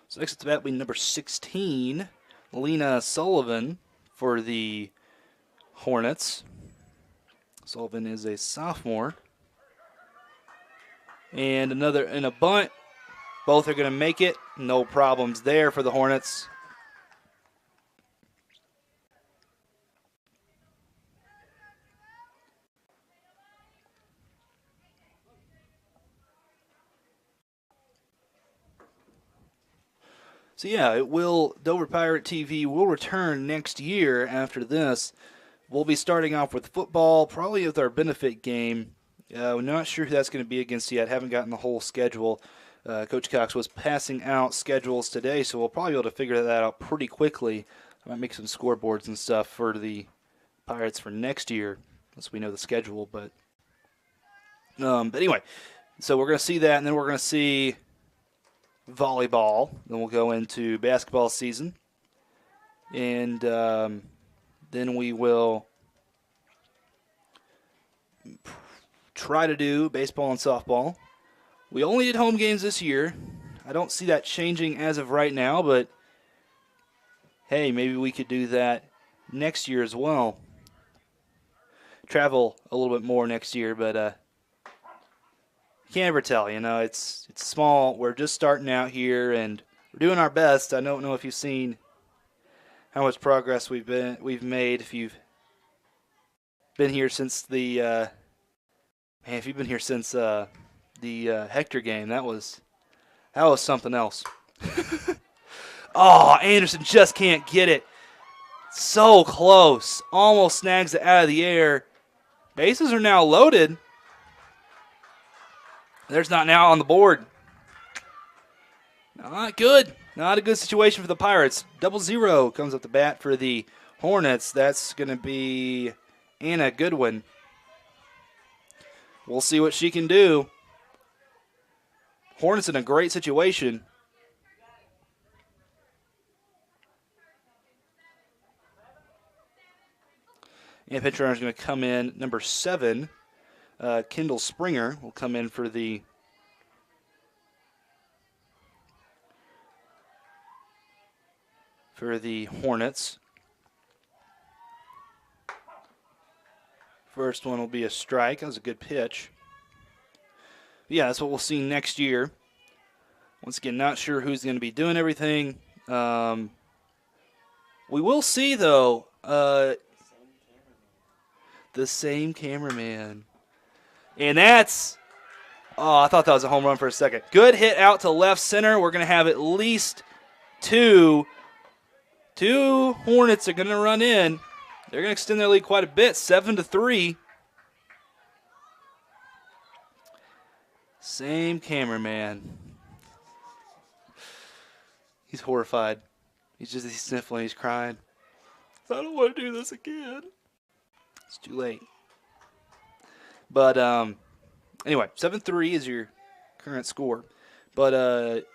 So next at the bat will be number 16, Lena Sullivan for the Hornets. Sullivan is a sophomore. And another in a bunt. Both are going to make it. No problems there for the Hornets. So yeah, it will. Dover Pirate TV will return next year after this. We'll be starting off with football, probably with our benefit game. We're not sure who that's going to be against yet. Haven't gotten the whole schedule. Coach Cox was passing out schedules today, so we'll probably be able to figure that out pretty quickly. I might make some scoreboards and stuff for the Pirates for next year, once we know the schedule. But anyway, so we're going to see that, and then we're going to see volleyball. Then we'll go into basketball season, and then we will try to do baseball and softball. We only did home games this year. I don't see that changing as of right now, but hey, maybe we could do that next year as well. Travel a little bit more next year, but you can't ever tell. You know, it's small. We're just starting out here, and we're doing our best. I don't know if you've seen how much progress we've made. If you've been here since the if you've been here since the Hector game, that was something else. Oh, Anderson just can't get it. So close. Almost snags it out of the air. Bases are now loaded. There's not now on the board. Not good. Not a good situation for the Pirates. 0-0 comes up the bat for the Hornets. That's going to be Anna Goodwin. We'll see what she can do. Hornets in a great situation. And pitch runner is going to come in. Number 7, Kendall Springer will come in for the Hornets. First one will be a strike. That was a good pitch. Yeah, that's what we'll see next year. Once again, not sure who's going to be doing everything. We will see, though, the same cameraman. And that's, I thought that was a home run for a second. Good hit out to left center. We're going to have at least two Hornets are going to run in. They're going to extend their lead quite a bit, 7-3. Same cameraman. He's horrified. He's sniffling. He's crying. I don't want to do this again. It's too late. But anyway, 7-3 is your current score. But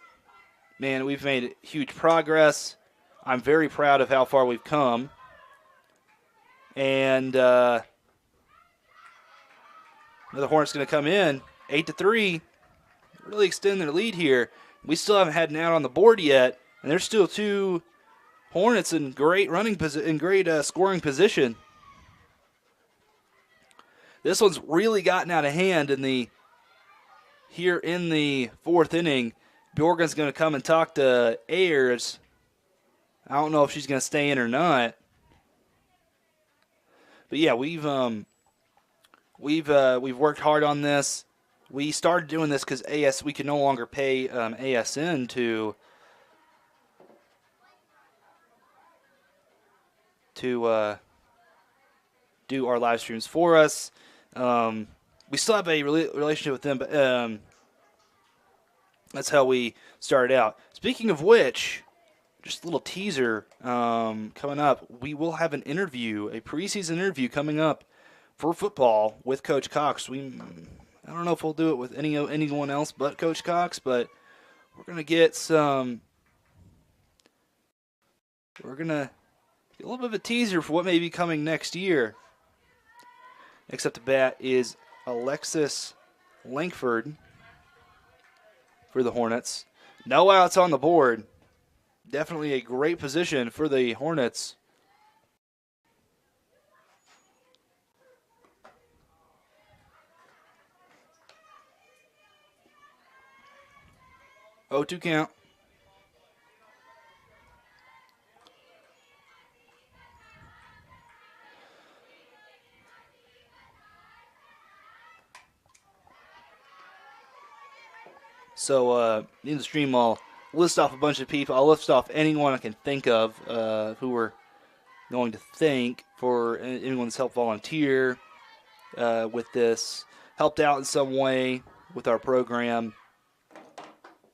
man, we've made huge progress. I'm very proud of how far we've come. And the Hornets going to come in 8-3, really extend their lead here. We still haven't had an out on the board yet, and there's still 2 Hornets in great scoring position. This one's really gotten out of hand here in the 4th inning. Bjorgen's going to come and talk to Ayers. I don't know if she's going to stay in or not. But yeah, we've worked hard on this. We started doing this because we can no longer pay ASN to do our live streams for us. We still have a relationship with them, but that's how we started out. Speaking of which, just a little teaser coming up. We will have an interview, a preseason interview coming up for football with Coach Cox. I don't know if we'll do it with anyone else but Coach Cox, but we're going to get we're going to get a little bit of a teaser for what may be coming next year. Next up to bat is Alexis Lankford for the Hornets. No outs on the board. Definitely a great position for the Hornets. Oh, 2 count. So in the stream, I'll list off a bunch of people. I'll list off anyone I can think of who we're going to thank for anyone that's helped volunteer with this, helped out in some way with our program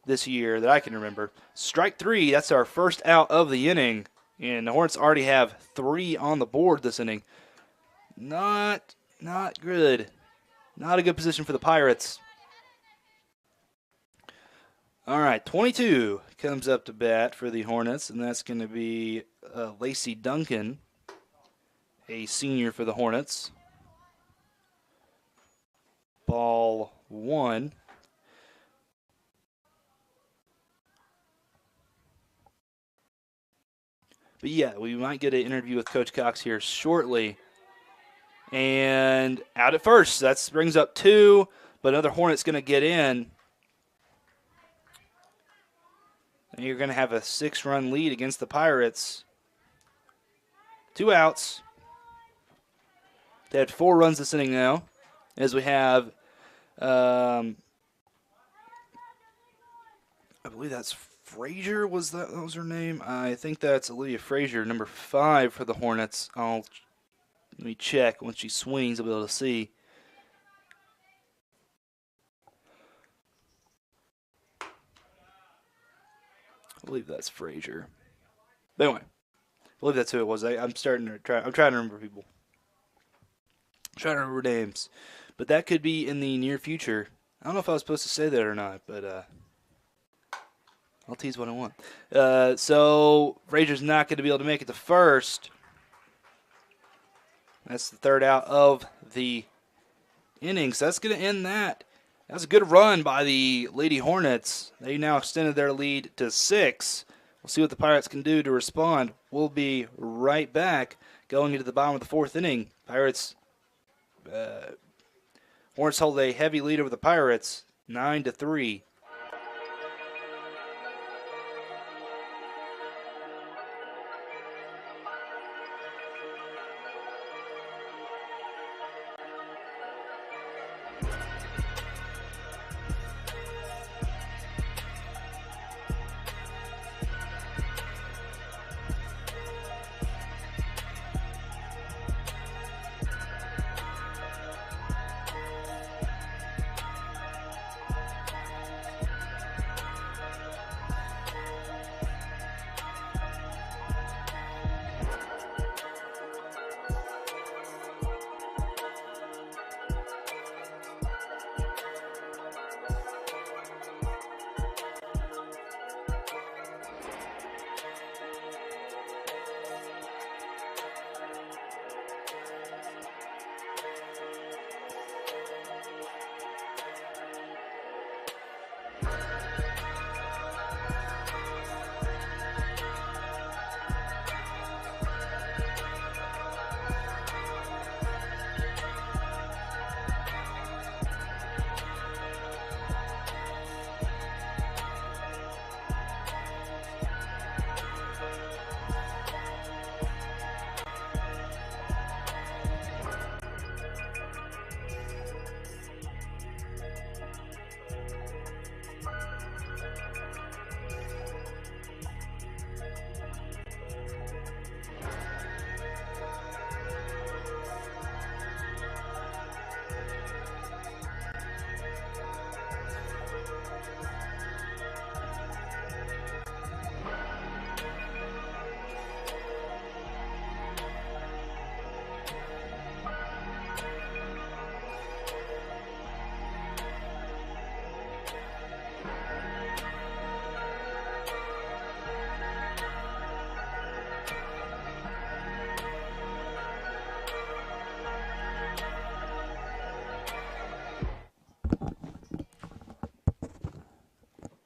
this year that I can remember. Strike 3, that's our first out of the inning, and the Hornets already have 3 on the board this inning. Not good. Not a good position for the Pirates. All right, 22 comes up to bat for the Hornets, and that's going to be Lacey Duncan, a senior for the Hornets. Ball 1. But yeah, we might get an interview with Coach Cox here shortly. And out at first, that brings up 2, but another Hornet's going to get in. And you're going to have a 6-run lead against the Pirates. 2 outs. They had 4 runs this inning now, as we have, I believe that's Frazier. That was her name? I think that's Olivia Frazier, number 5 for the Hornets. Let me check. When she swings, I'll be able to see. believe that's Frazier. But anyway, I believe that's who it was. I'm trying to remember people. I'm trying to remember names. But that could be in the near future. I don't know if I was supposed to say that or not, but I'll tease what I want. So Frazier's not going to be able to make it to first. That's the third out of the innings. That's going to end that. That was a good run by the Lady Hornets. They now extended their lead to 6. We'll see what the Pirates can do to respond. We'll be right back going into the bottom of the 4th inning. Hornets hold a heavy lead over the Pirates, 9-3.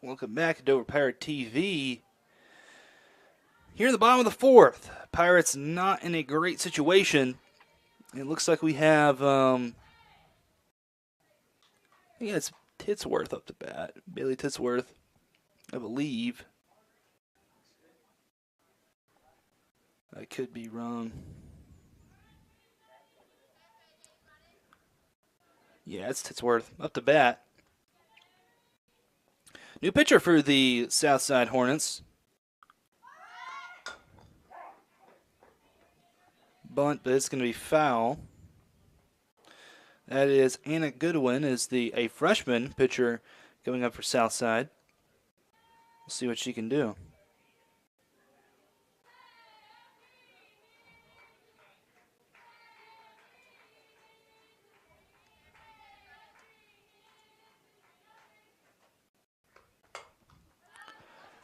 Welcome back to Dover Pirate TV. Here in the bottom of the 4th, Pirates not in a great situation. It looks like we have, it's Titsworth up to bat. Bailey Titsworth, I believe. I could be wrong. Yeah, it's Titsworth up to bat. New pitcher for the Southside Hornets. Bunt, but it's going to be foul. That is Anna Goodwin, is a freshman pitcher going up for Southside. We'll see what she can do.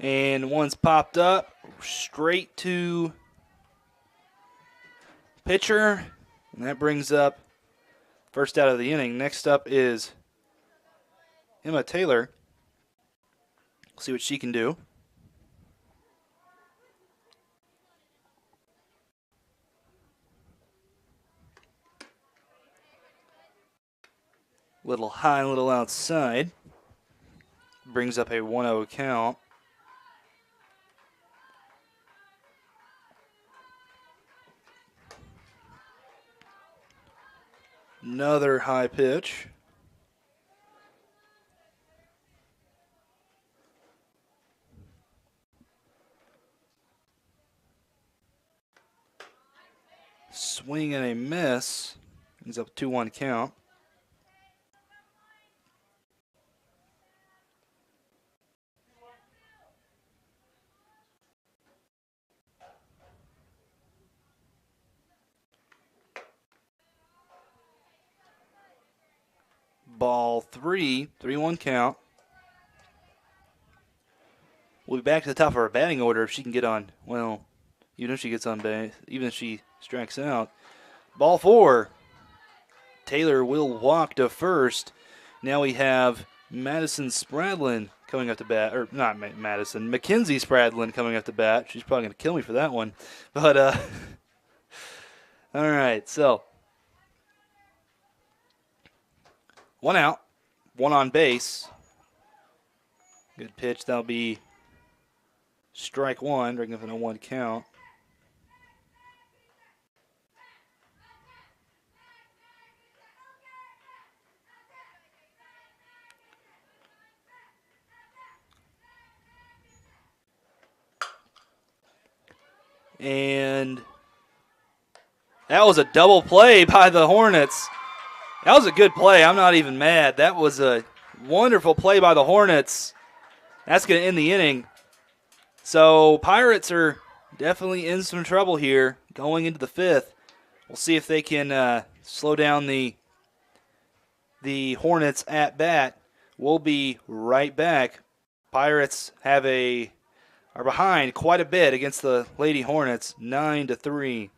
And one's popped up, straight to pitcher, and that brings up first out of the inning. Next up is Emma Taylor. We'll see what she can do. Little high, little outside. Brings up a 1-0 count. Another high pitch. Swing and a miss. Ends up 2-1 count. ball 3, 3-1 count. We'll be back to the top of our batting order if she can get on, well, even if she gets on base, even if she strikes out. Ball 4. Taylor will walk to first. Now we have Madison Spradlin coming up to bat, or not Madison, Mackenzie Spradlin coming up to bat. She's probably going to kill me for that one. But, all right, so 1 out, 1 on base. Good pitch. That'll be strike 1, bringing up a 1 count. And that was a double play by the Hornets. That was a good play. I'm not even mad. That was a wonderful play by the Hornets. That's going to end the inning. So Pirates are definitely in some trouble here going into the 5th. We'll see if they can slow down the Hornets at bat. We'll be right back. Pirates are behind quite a bit against the Lady Hornets, 9-3.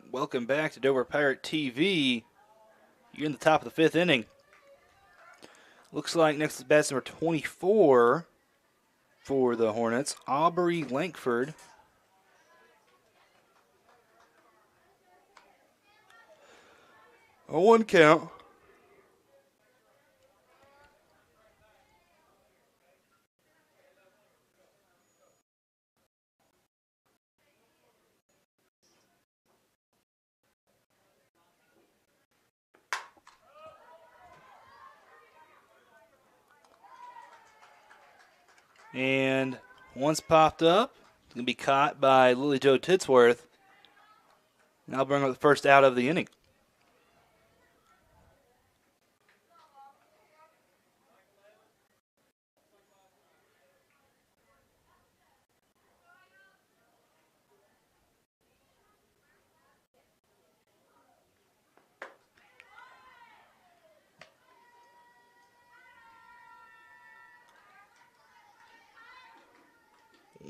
Welcome back to Dover Pirate TV. You're in the top of the 5th inning. Looks like next is bat number 24 for the Hornets, Aubrey Lankford. A 1 count. And once popped up, it's going to be caught by Lily Jo Titsworth. Now bring up the first out of the inning.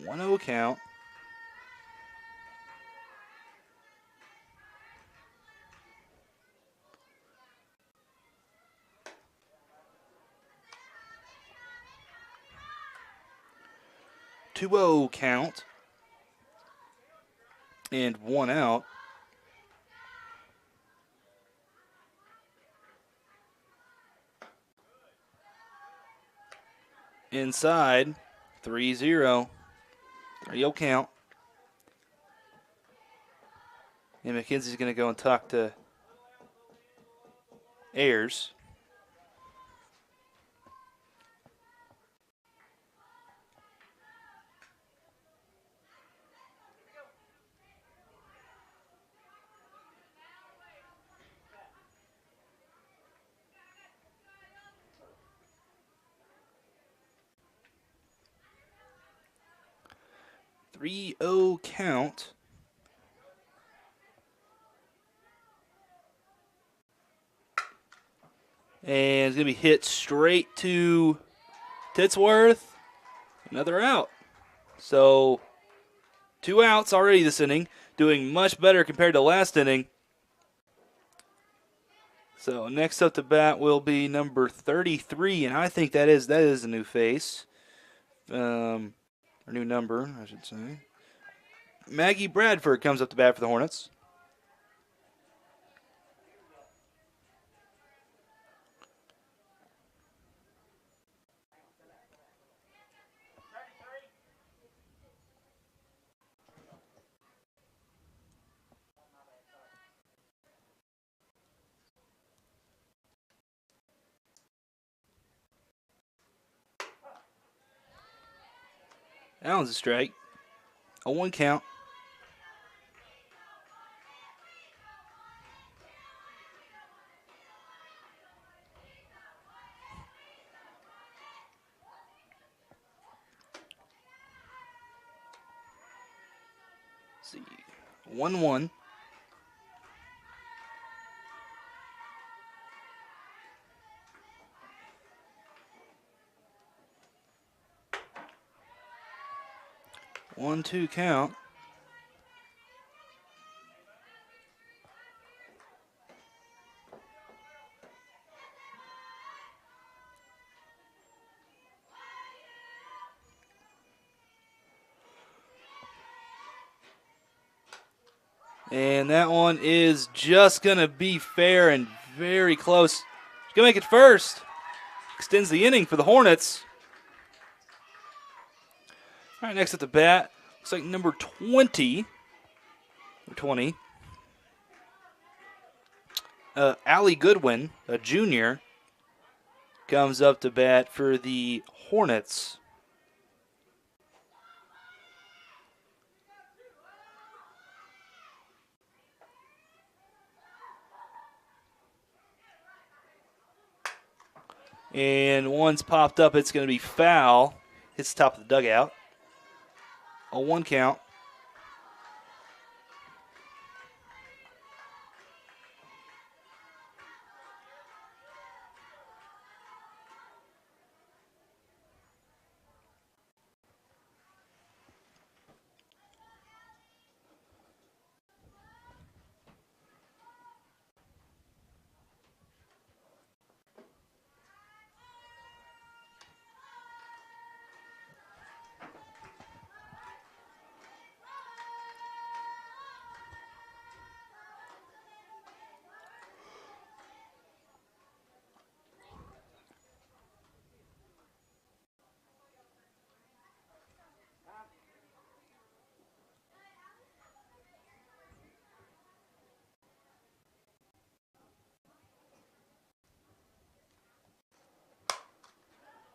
One 0 count. Two 0 count. And 1 out. Inside, 3-0. 3-0 count. And McKenzie's going to go and talk to Ayers. 3-0 count. And it's going to be hit straight to Titsworth. Another out. So 2 outs already this inning. Doing much better compared to last inning. So next up to bat will be number 33, and I think that is a new face. Or new number, I should say. Maggie Bradford comes up to bat for the Hornets. That one's a strike. A 1 count. Let's see. 1-1. One, 2 count. And that one is just going to be fair and very close. She's going to make it first. Extends the inning for the Hornets. All right, next at the bat, looks like number 20. Allie Goodwin, a junior, comes up to bat for the Hornets. And one's popped up. It's going to be foul. Hits the top of the dugout. A 1 count.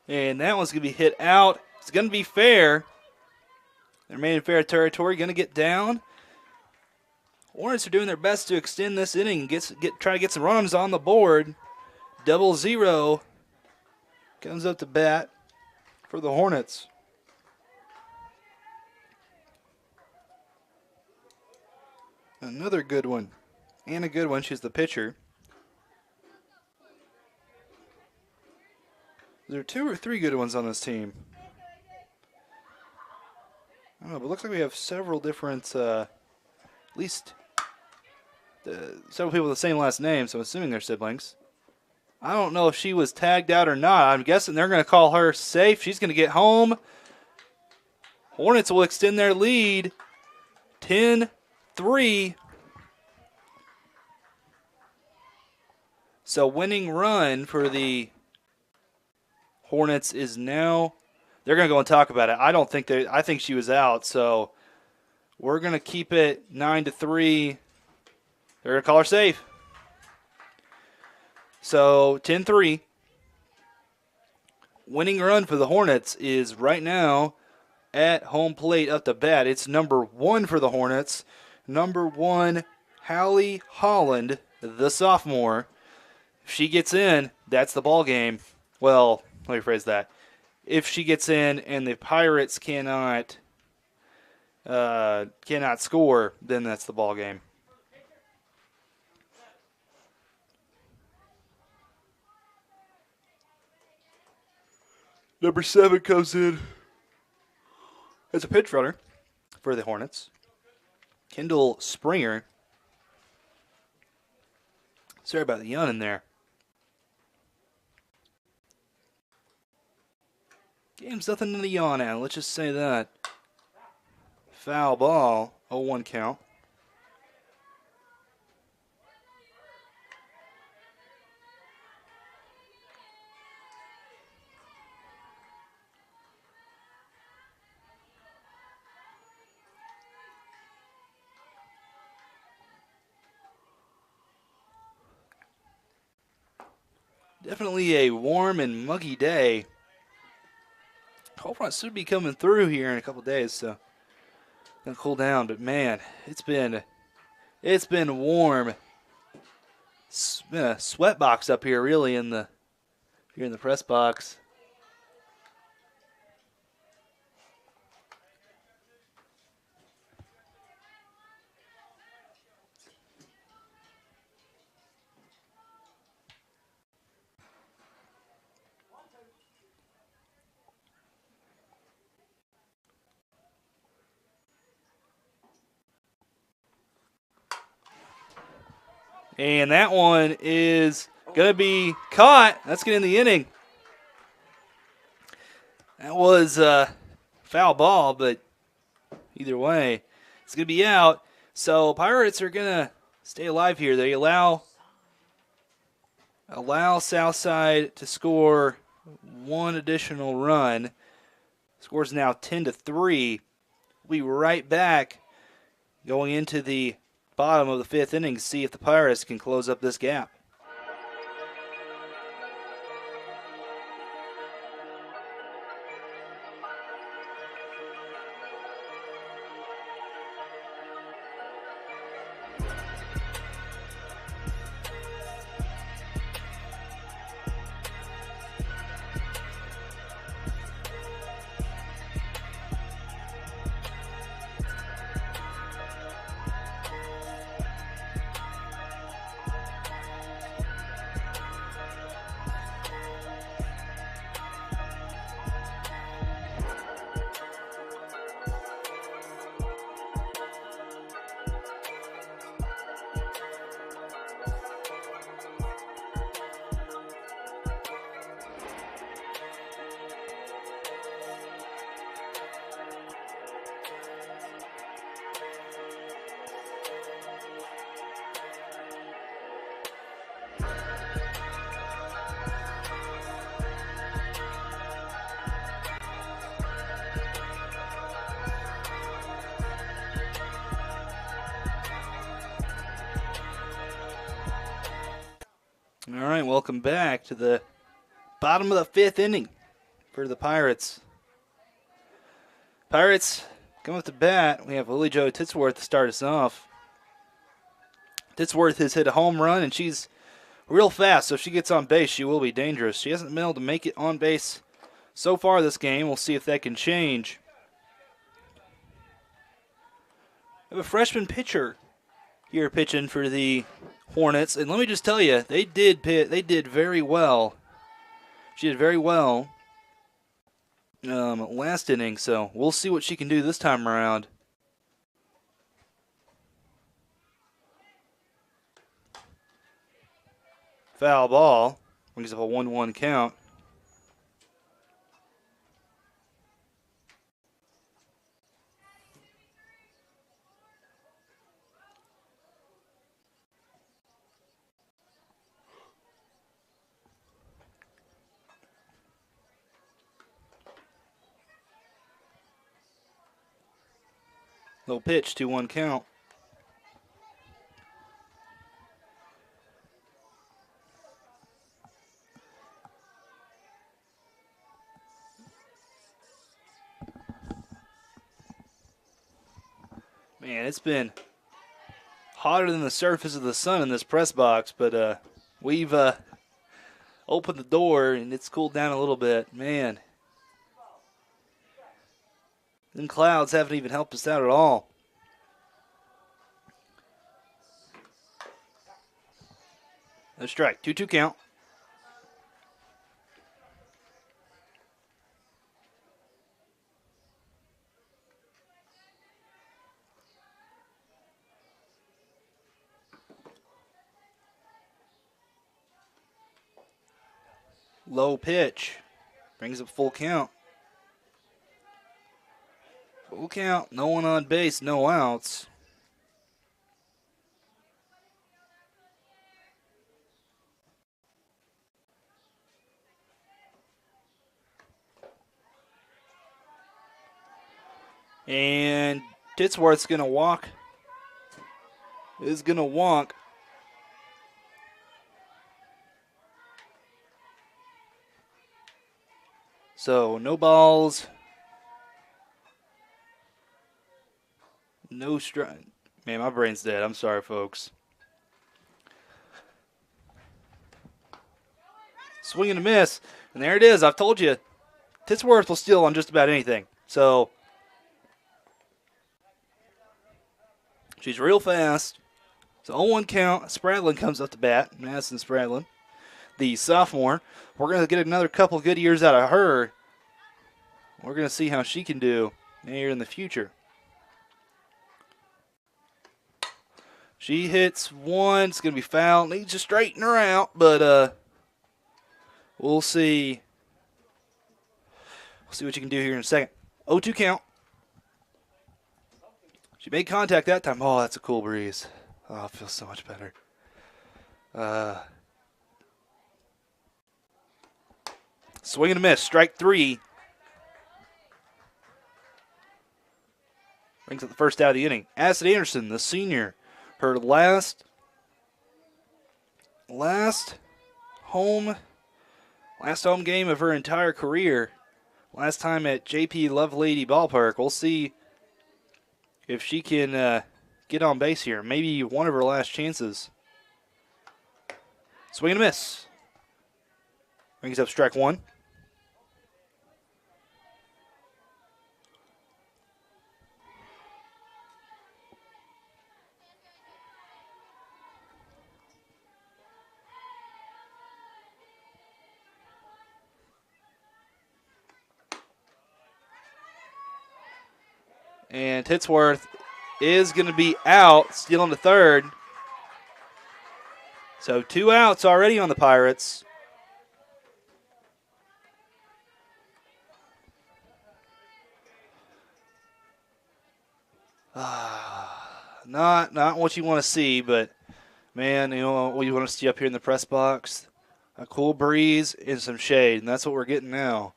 And that one's going to be hit out. It's going to be fair. They remain in fair territory. Going to get down. Hornets are doing their best to extend this inning. Try to get some runs on the board. 0-0 comes up to bat for the Hornets. Another good one. And a good one. She's the pitcher. There are 2 or 3 good ones on this team. I don't know, but it looks like we have several different, at least several people with the same last name, so I'm assuming they're siblings. I don't know if she was tagged out or not. I'm guessing they're going to call her safe. She's going to get home. Hornets will extend their lead. 10-3. So winning run for the Hornets is now, they're going to go and talk about it. I think she was out, so we're going to keep it 9-3. They're going to call her safe. So 10-3. Winning run for the Hornets is right now at home plate up to bat. It's number 1 for the Hornets. Number 1, Hallie Holland, the sophomore. If she gets in, that's the ball game. Well, let me phrase that. If she gets in and the Pirates cannot cannot score, then that's the ball game. Number 7 comes in as a pitch runner for the Hornets. Kendall Springer. Sorry about the yawning there. Game's nothing to yawn at, let's just say that. Foul ball, 0-1 count. Definitely a warm and muggy day. Cold front should be coming through here in a couple days, so gonna cool down. But man, it's been warm. It's been a sweat box up here, really, in the press box. And that one is going to be caught. That's getting the inning. That was a foul ball, but either way, it's going to be out. So Pirates are going to stay alive here. They allow Southside to score one additional run. Score's now 10-3. We'll be right back going into the bottom of the 5th inning to see if the Pirates can close up this gap. All right, welcome back to the bottom of the 5th inning for the Pirates. Pirates come up to bat. We have Lily Jo Titsworth to start us off. Titsworth has hit a home run, and she's real fast, so if she gets on base, she will be dangerous. She hasn't been able to make it on base so far this game. We'll see if that can change. We have a freshman pitcher here pitching for the Hornets, and let me just tell you, they did very well. She did very well last inning, so we'll see what she can do this time around. Foul ball brings up a 1-1 count. Little pitch, 2-1 count. Man, it's been hotter than the surface of the sun in this press box, but we've opened the door and it's cooled down a little bit. Man. Them clouds haven't even helped us out at all. No strike. 2-2 count. Low pitch. Brings up full count. Full count. No one on base. No outs. And Titsworth's going to walk. Is going to walk. So, no balls. No strike. Man, my brain's dead. I'm sorry, folks. Swing and a miss. And there it is. I've told you. Titsworth will steal on just about anything. So, she's real fast. So 0-1 count. Spradlin comes up to bat. Madison Spradlin, the sophomore. We're going to get another couple good years out of her. We're going to see how she can do here in the future. She hits one. It's going to be foul. Needs to straighten her out, but we'll see. We'll see what you can do here in a second. 0-2 count. She made contact that time. Oh, that's a cool breeze. Oh, it feels so much better. Swing and a miss. Strike 3. Brings up the first out of the inning. Addison Anderson, the senior. Her last home game of her entire career. Last time at JP Lovelady Ballpark. We'll see if she can get on base here. Maybe one of her last chances. Swing and a miss. Brings up strike 1. And Titsworth is going to be out, stealing the third. So 2 outs already on the Pirates. Not what you want to see, but man, you know what you want to see up here in the press box? A cool breeze and some shade, and that's what we're getting now.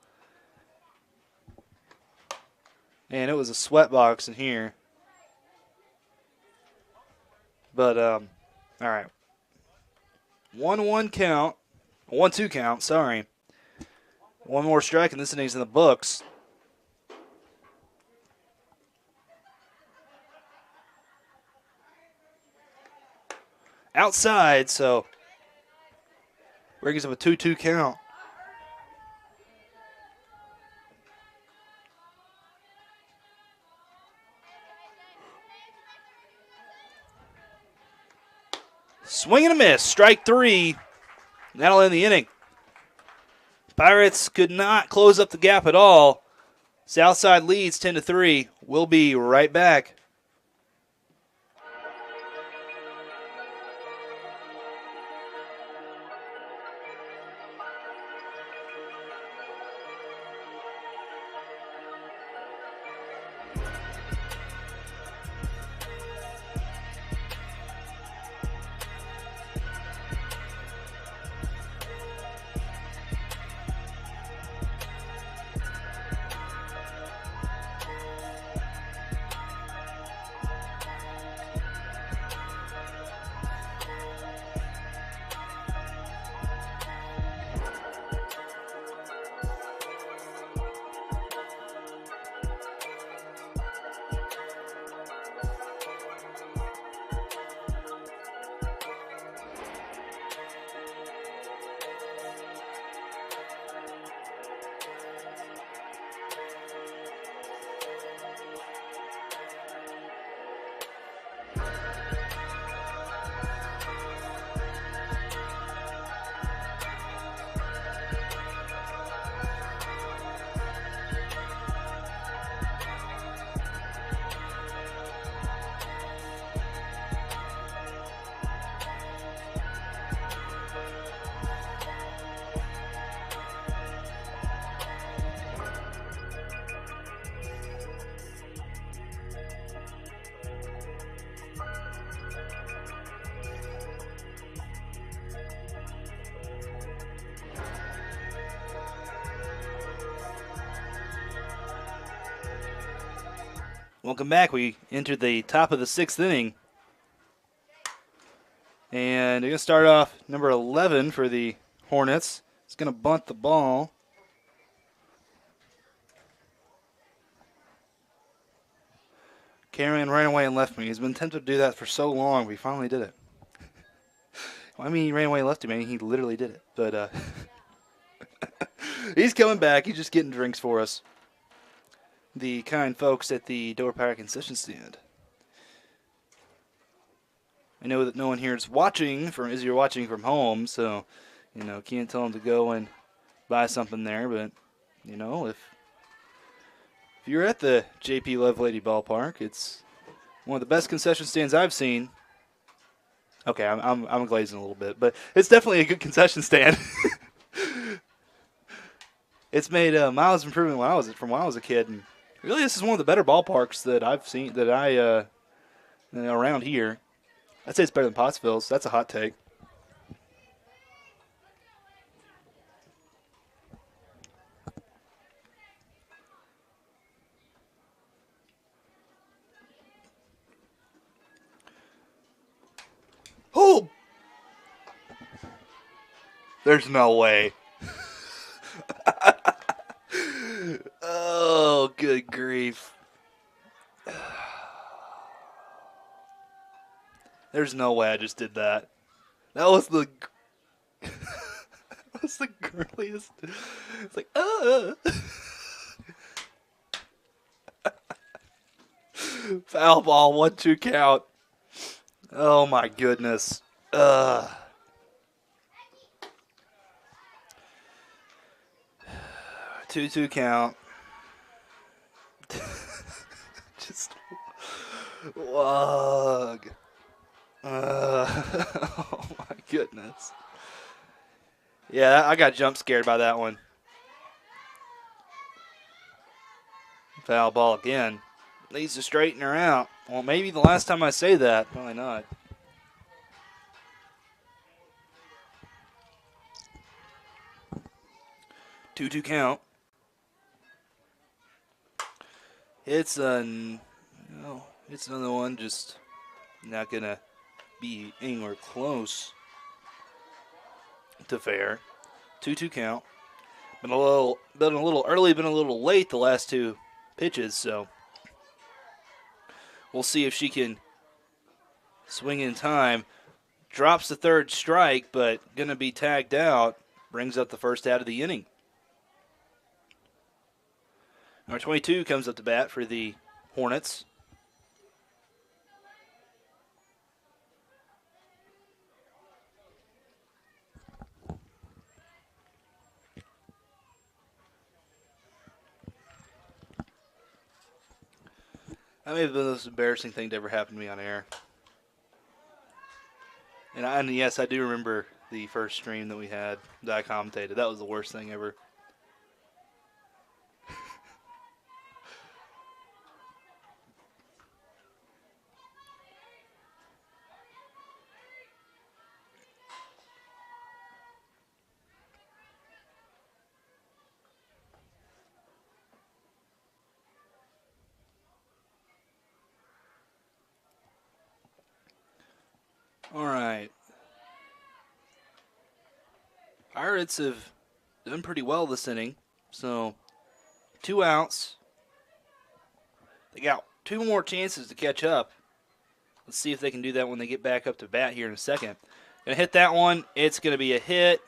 And it was a sweat box in here. But, all right. 1-1 count. 1-2 count, sorry. One more strike, and this inning's in the books. Outside, so brings up a 2-2 count. Swing and a miss, strike 3. That'll end the inning. Pirates could not close up the gap at all. Southside leads 10-3. We'll be right back. Welcome back. We entered the top of the 6th inning. And we're going to start off number 11 for the Hornets. It's going to bunt the ball. Cameron ran away and left me. He's been tempted to do that for so long, but he finally did it. Well, I mean, he ran away and left me. I mean, he literally did it. But he's coming back. He's just getting drinks for us. The kind folks at the Door Power concession stand. I know that no one here is watching as you're watching from home, so can't tell them to go and buy something there. But if you're at the J.P. Lovelady Ballpark, it's one of the best concession stands I've seen. Okay, I'm glazing a little bit, but it's definitely a good concession stand. It's made miles of improvement from when I was a kid, and really this is one of the better ballparks that I've seen around here. I'd say it's better than Pottsville's. That's a hot take. Oh! There's no way. Oh, good grief. There's no way I just did that. That was the girliest. It's like, Foul ball, 1-2 count. Oh my goodness. 2-2 count. Just wug. Oh my goodness. Yeah, I got jump scared by that one. Foul ball again. Needs to straighten her out. Well, maybe the last time I say that. Probably not. Two count. It's another one. Just not gonna be anywhere close to fair. 2-2 count. Been a little early, been a little late the last two pitches, so we'll see if she can swing in time. Drops the third strike, but gonna be tagged out. Brings up the first out of the inning. Number 22 comes up to bat for the Hornets. That may have been the most embarrassing thing to ever happen to me on air. And yes, I do remember the first stream that we had that I commentated. That was the worst thing ever. All right. Pirates have done pretty well this inning. So, 2 outs. They got 2 more chances to catch up. Let's see if they can do that when they get back up to bat here in a second. Gonna hit that one. It's gonna be a hit.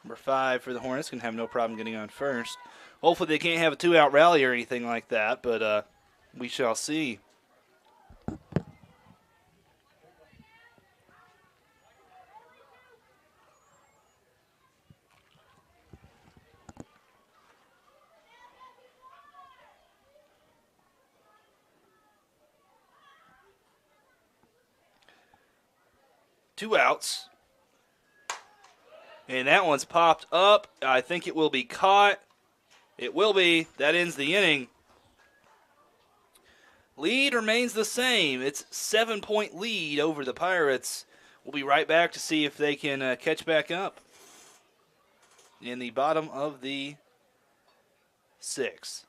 Number 5 for the Hornets. Gonna have no problem getting on first. Hopefully they can't have a 2-out rally or anything like that, but we shall see. Two outs. And that one's popped up. I think it will be caught. It will be. That ends the inning. Lead remains the same. It's 7-point lead over the Pirates. We'll be right back to see if they can catch back up in the bottom of the 6.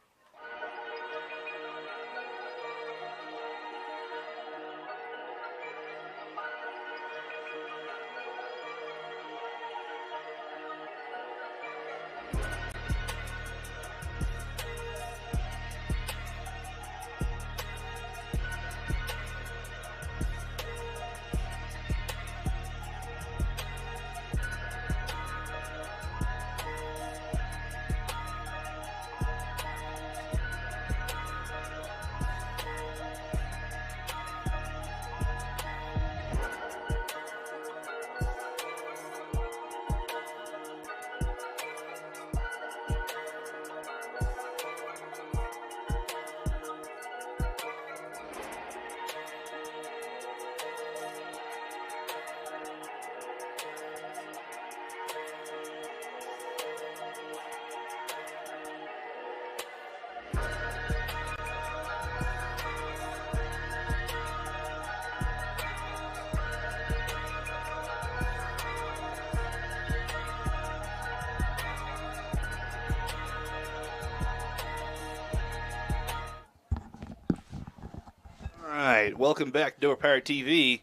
All right, welcome back to Door Pirate TV.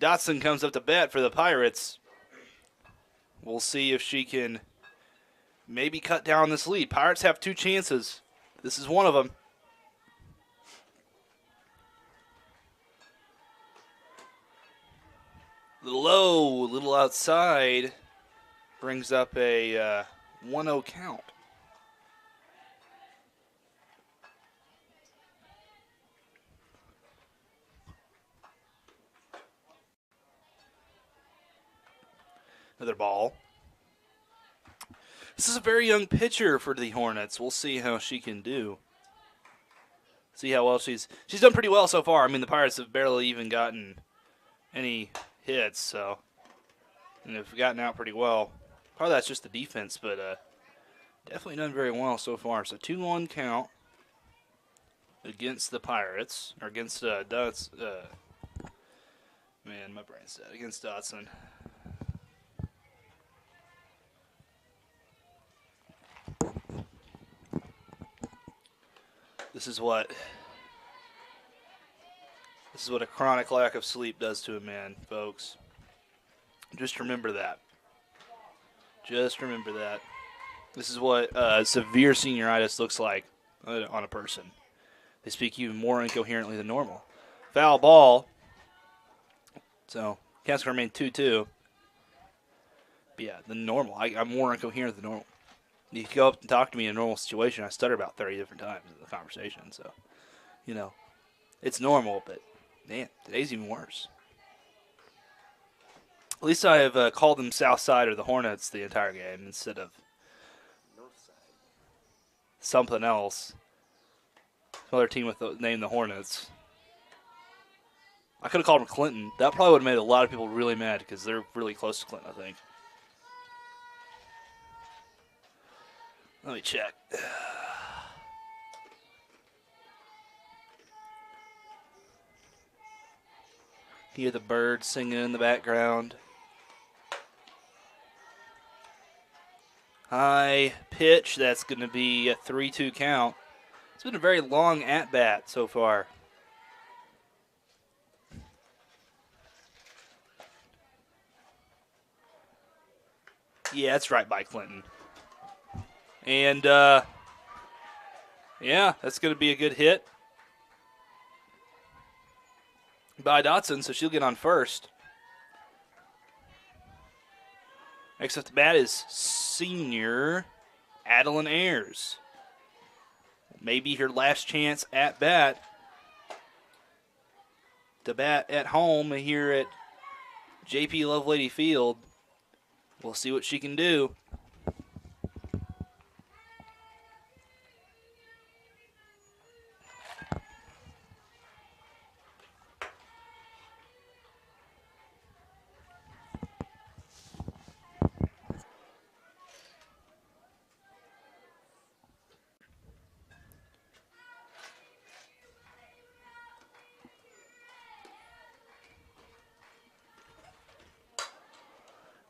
Dotson comes up to bat for the Pirates. We'll see if she can maybe cut down this lead. Pirates have 2 chances. This is one of them. Little low, little outside. Brings up a 1-0 count. Another ball. This is a very young pitcher for the Hornets. We'll see how she can do. See how well she's done pretty well so far. I mean, the Pirates have barely even gotten any hits, so and they've gotten out pretty well. Part of that's just the defense, but definitely done very well so far. So 2-1 count against the Pirates, or against Dotson. Man, my brain's dead. Against Dotson. This is what a chronic lack of sleep does to a man, folks. Just remember that. Just remember that. This is what severe senioritis looks like on a person. They speak even more incoherently than normal. Foul ball. So, counts remain 2-2. But yeah, the normal. I'm more incoherent than normal. You can go up and talk to me in a normal situation. I stutter about 30 different times in the conversation. So, you know, it's normal, but, man, today's even worse. At least I have called them Southside or the Hornets the entire game instead of Northside. Something else. Some other team with the name the Hornets. I could have called them Clinton. That probably would have made a lot of people really mad because they're really close to Clinton, I think. Let me check. Hear the birds singing in the background. High pitch. That's going to be a 3-2 count. It's been a very long at-bat so far. Yeah, that's right by Clinton. And, yeah, that's going to be a good hit by Dotson, so she'll get on first. Next up to bat is senior Adeline Ayers. Maybe her last chance at bat to bat at home here at JP Lovelady Field. We'll see what she can do.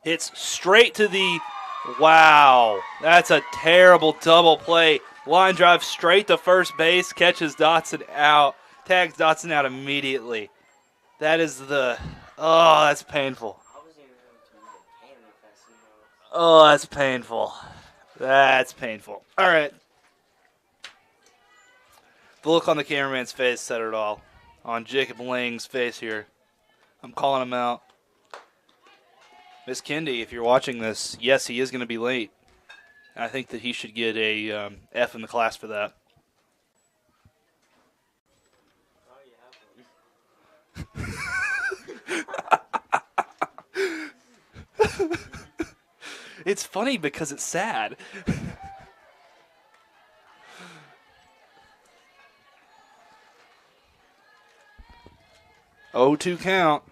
Hits straight to the Wow, that's a terrible double play. Line drive straight to first base, catches Dotson out, tags Dotson out immediately. That is that's painful. Oh, that's painful. That's painful. All right. The look on the cameraman's face said it all. On Jacob Lang's face here. I'm calling him out. Miss Kendi, if you're watching this, yes, he is going to be late. I think that he should get a F in the class for that. It's funny because it's sad. 0-2 count.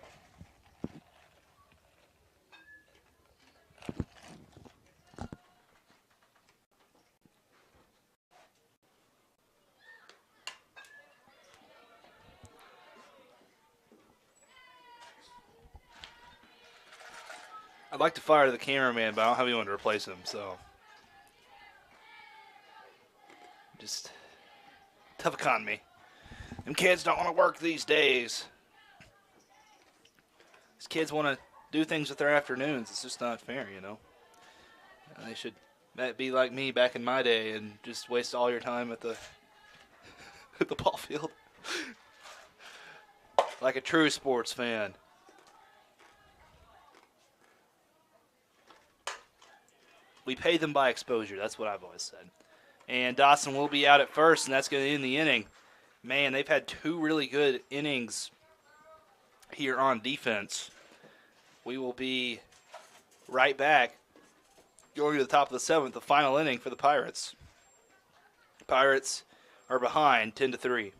I'd like to fire the cameraman, but I don't have anyone to replace him, so. Just tough economy. Them kids don't want to work these days. These kids want to do things with their afternoons. It's just not fair, you know. They should be like me back in my day and just waste all your time at the at the ball field. Like a true sports fan. We pay them by exposure. That's what I've always said. And Dotson will be out at first, and that's going to end the inning. Man, they've had two really good innings here on defense. We will be right back going to the top of the seventh, the final inning for the Pirates. Pirates are behind 10-3.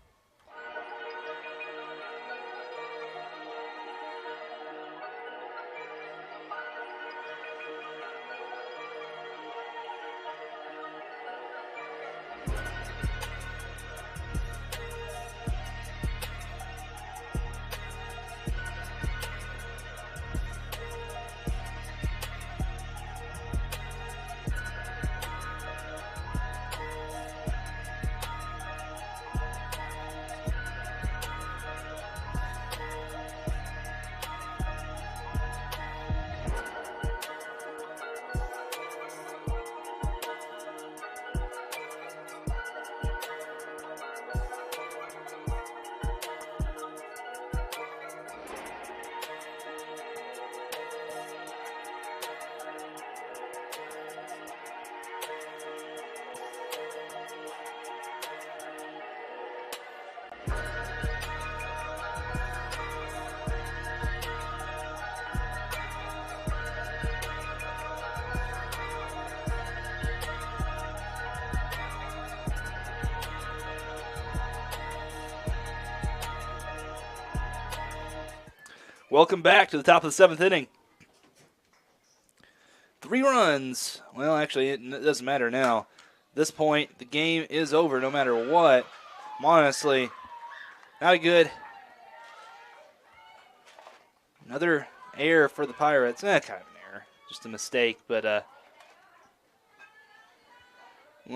Welcome back to the top of the seventh inning. 3 runs. Well, actually, it doesn't matter now. At this point, the game is over no matter what. Honestly, not a good. Another error for the Pirates. Kind of an error. Just a mistake, but well,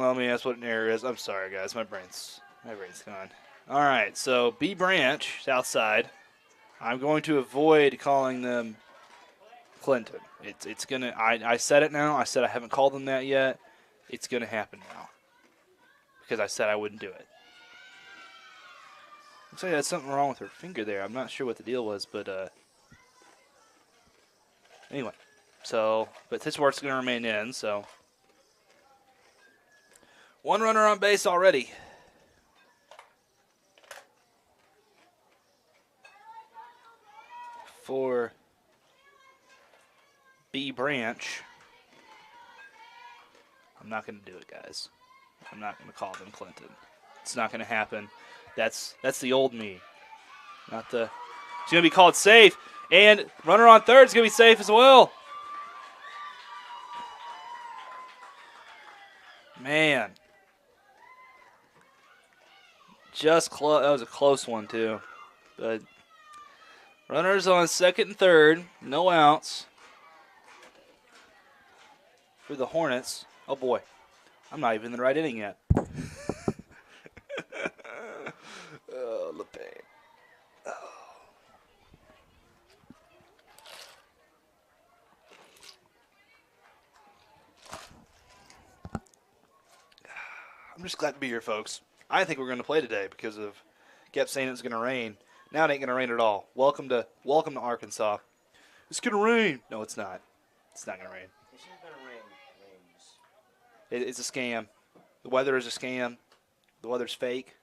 let me ask what an error is. I'm sorry, guys. My brain's gone. All right, so B Branch, south side. I'm going to avoid calling them Clinton. It's gonna. I said it now. I said I haven't called them that yet. It's gonna happen now because I said I wouldn't do it. Looks like there's something wrong with her finger there. I'm not sure what the deal was, but anyway. So, but Titsworth's gonna remain in. So, 1 runner on base already. For B Branch. I'm not going to do it, guys. I'm not going to call them Clinton. It's not going to happen. That's the old me. Not the. It's going to be called safe, and runner on third is going to be safe as well. Man. Just close. That was a close one too, but. Runners on second and third, no outs. for the Hornets. Oh, boy. I'm not even in the right inning yet. Oh, LePain. I'm just glad to be here, folks. I think we're going to play today because of kept saying it's going to rain. Now it ain't going to rain at all. Welcome to Arkansas. It's going to rain. No, it's not. It's not going to rain. It's just gonna rain. It's a scam. The weather is a scam. The weather's fake.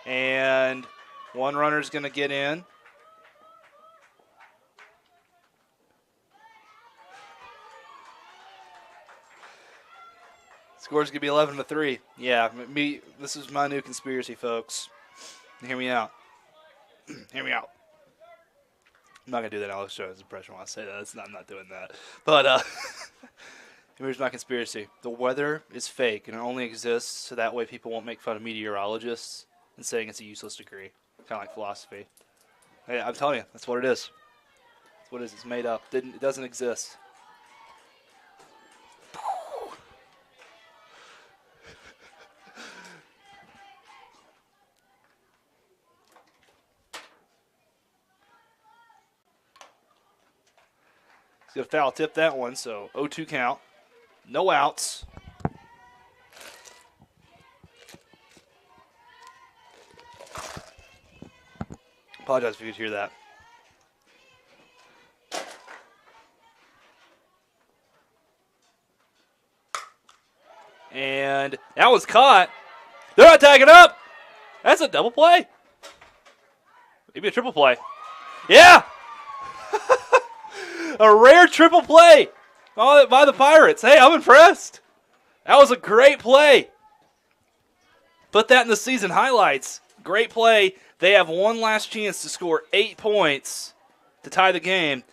And one runner's going to get in. Score's going to be 11-3. Yeah, this is my new conspiracy, folks. Hear me out. Hear me out. I'm not going to do that Alex Jones impression when I say that. I'm not doing that. But here's my conspiracy. The weather is fake, and it only exists so that way people won't make fun of meteorologists and saying it's a useless degree. Kind of like philosophy. Hey, I'm telling you, that's what it is. That's what it is. It's made up. It doesn't exist. He's going to foul tip that one, so 0-2 count. No outs. Apologize if you could hear that. And that was caught. They're not tagging up. That's a double play. Maybe a triple play. Yeah. A rare triple play by the Pirates. Hey, I'm impressed. That was a great play. Put that in the season highlights. Great play. They have one last chance to score 8 points to tie the game.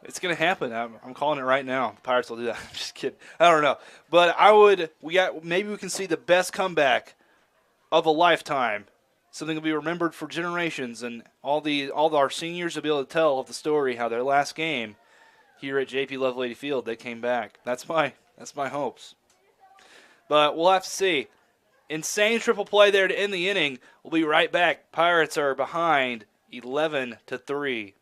It's going to happen. I'm calling it right now. The Pirates will do that. I'm just kidding. I don't know. But maybe we can see the best comeback of a lifetime. Something will be remembered for generations, and all our seniors will be able to tell of the story how their last game here at JP Lovelady Field, they came back. That's my hopes. But we'll have to see. Insane triple play there to end the inning. We'll be right back. Pirates are behind 11-3.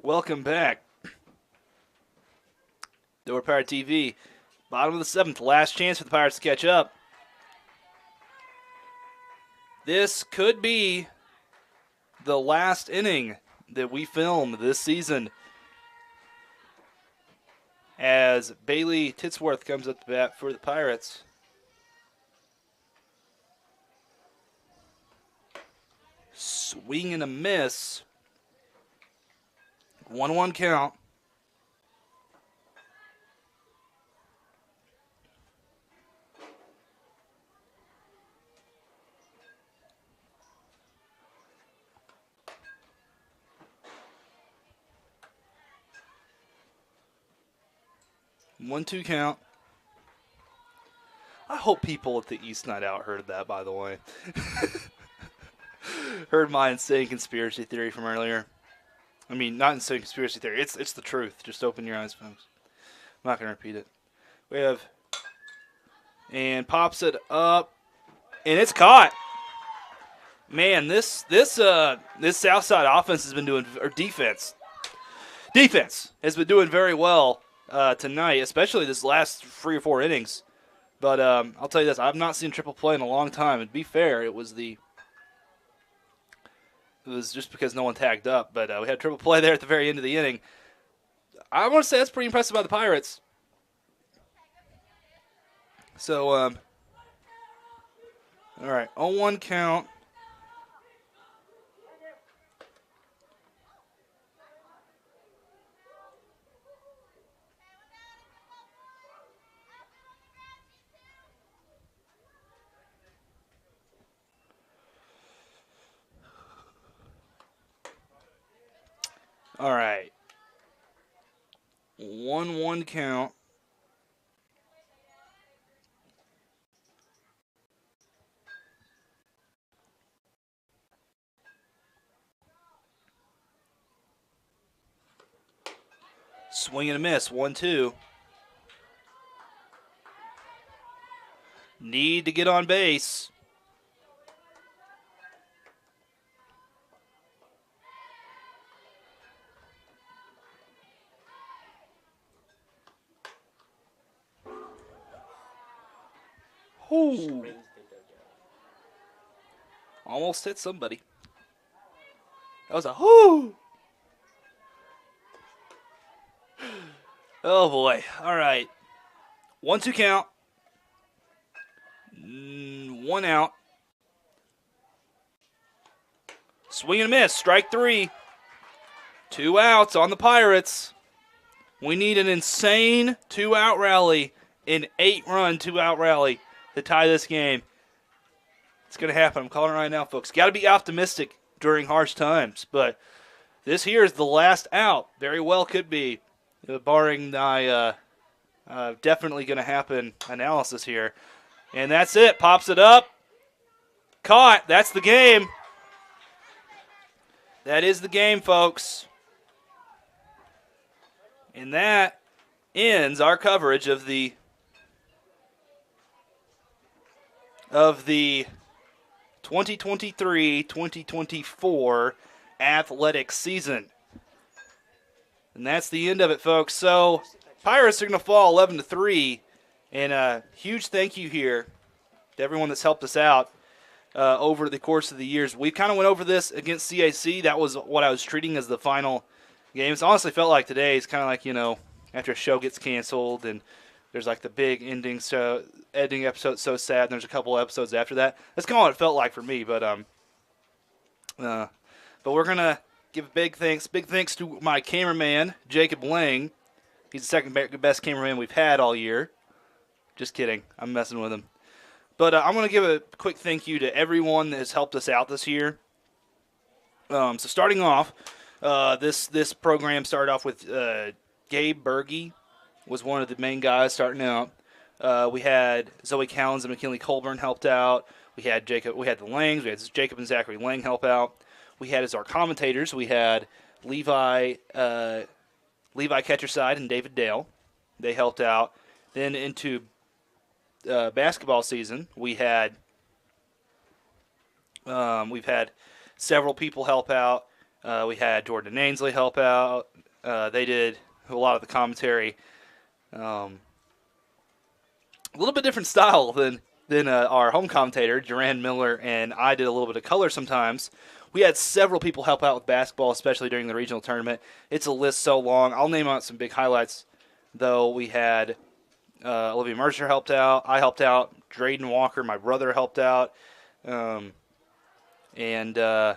Welcome back. Door Pirate TV. Bottom of the 7th. Last chance for the Pirates to catch up. This could be the last inning that we film this season, as Bailey Titsworth comes up to bat for the Pirates. Swing and a miss. 1-1 count. 1-2 count. I hope people at the East Night Out heard that, by the way. Heard my insane conspiracy theory from earlier. I mean, not insane conspiracy theory. It's the truth. Just open your eyes, folks. I'm not going to repeat it. We have... And pops it up. And it's caught. Man, this Southside offense has been doing... Or defense. Defense has been doing very well tonight, especially this last 3 or 4 innings. But I'll tell you this, I've not seen triple play in a long time. And to be fair, it was just because no one tagged up. But we had triple play there at the very end of the inning. I want to say that's pretty impressive by the Pirates. So, all right, 0-1 count. All right. 1-1 count. Swing and a miss. 1-2. Need to get on base. Ooh. Almost hit somebody. That was a whoo. Oh boy. All right. 1-2 count. 1 out. Swing and a miss. Strike 3. 2 outs on the Pirates. We need an insane 2-out rally. An 8-run 2-out rally to tie this game. It's going to happen. I'm calling it right now, folks. Got to be optimistic during harsh times. But this here is the last out. Very well could be, barring my definitely going to happen analysis here. And that's it. Pops it up. Caught. That's the game. That is the game, folks. And that ends our coverage of the 2023-2024 athletic season. And that's the end of it, folks. So Pirates are going to fall 11-3. And a huge thank you here to everyone that's helped us out over the course of the years. We kind of went over this against CAC. That was what I was treating as the final game. It honestly felt like today is kind of like, after a show gets canceled and there's like the big ending episode, so sad, and there's a couple episodes after that. That's kind of what it felt like for me. But we're going to give big thanks to my cameraman, Jacob Lang. He's the second best cameraman we've had all year. Just kidding. I'm messing with him. But I'm going to give a quick thank you to everyone that has helped us out this year. So starting off, this program started off with Gabe Berge was one of the main guys starting out. We had Zoe Callens and McKinley Colburn helped out. We had the Langs. We had Jacob and Zachary Lang help out. We had as our commentators, we had Levi Ketcherside and David Dale. They helped out. Then into basketball season, we've had several people help out. We had Jordan and Ainsley help out. They did a lot of the commentary. A little bit different style than our home commentator, Duran Miller, and I did a little bit of color sometimes. We had several people help out with basketball, especially during the regional tournament. It's a list so long. I'll name out some big highlights, though. We had Olivia Mercer helped out. I helped out. Drayden Walker, my brother, helped out. Those are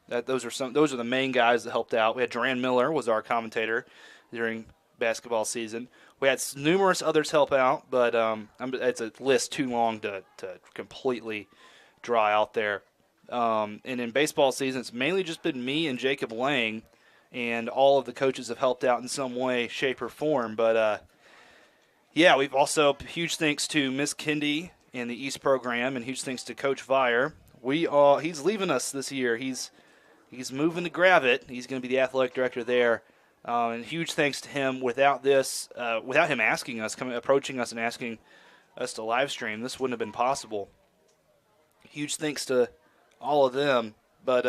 the main guys that helped out. We had Duran Miller was our commentator during basketball season. We had numerous others help out, but it's a list too long to completely draw out there. And in baseball season, it's mainly just been me and Jacob Lang, and all of the coaches have helped out in some way, shape, or form. But Yeah, we've also huge thanks to Miss Kendi and the East program, and huge thanks to Coach Vire. He's leaving us this year. He's moving to Gravette. He's going to be the athletic director there. And huge thanks to him. Without this, without him asking us, approaching us and asking us to live stream, this wouldn't have been possible. Huge thanks to all of them. But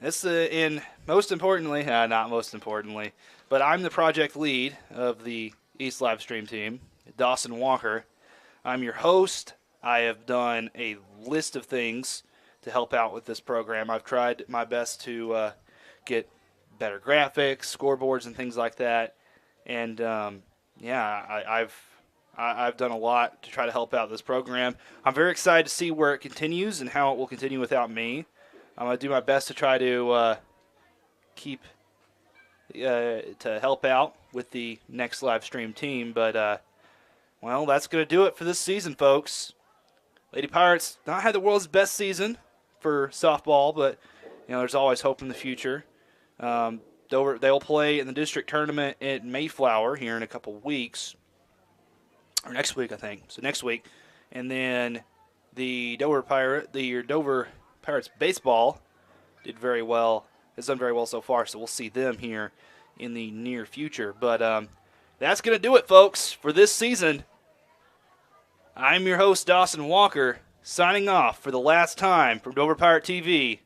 and most importantly, not most importantly, but I'm the project lead of the East live stream team, Dawson Walker. I'm your host. I have done a list of things to help out with this program. I've tried my best to get better graphics, scoreboards, and things like that. And I've done a lot to try to help out this program. I'm very excited to see where it continues and how it will continue without me. I'm going to do my best to try to to help out with the next live stream team. But well, that's going to do it for this season, folks. Lady Pirates not had the world's best season for softball, but there's always hope in the future. They'll play in the district tournament at Mayflower here in a couple weeks, or next week, I think. So next week, and then the Dover Pirates baseball did very well. Has done very well so far, so we'll see them here in the near future. But that's going to do it, folks, for this season. I'm your host, Dawson Walker, signing off for the last time from Dover Pirate TV.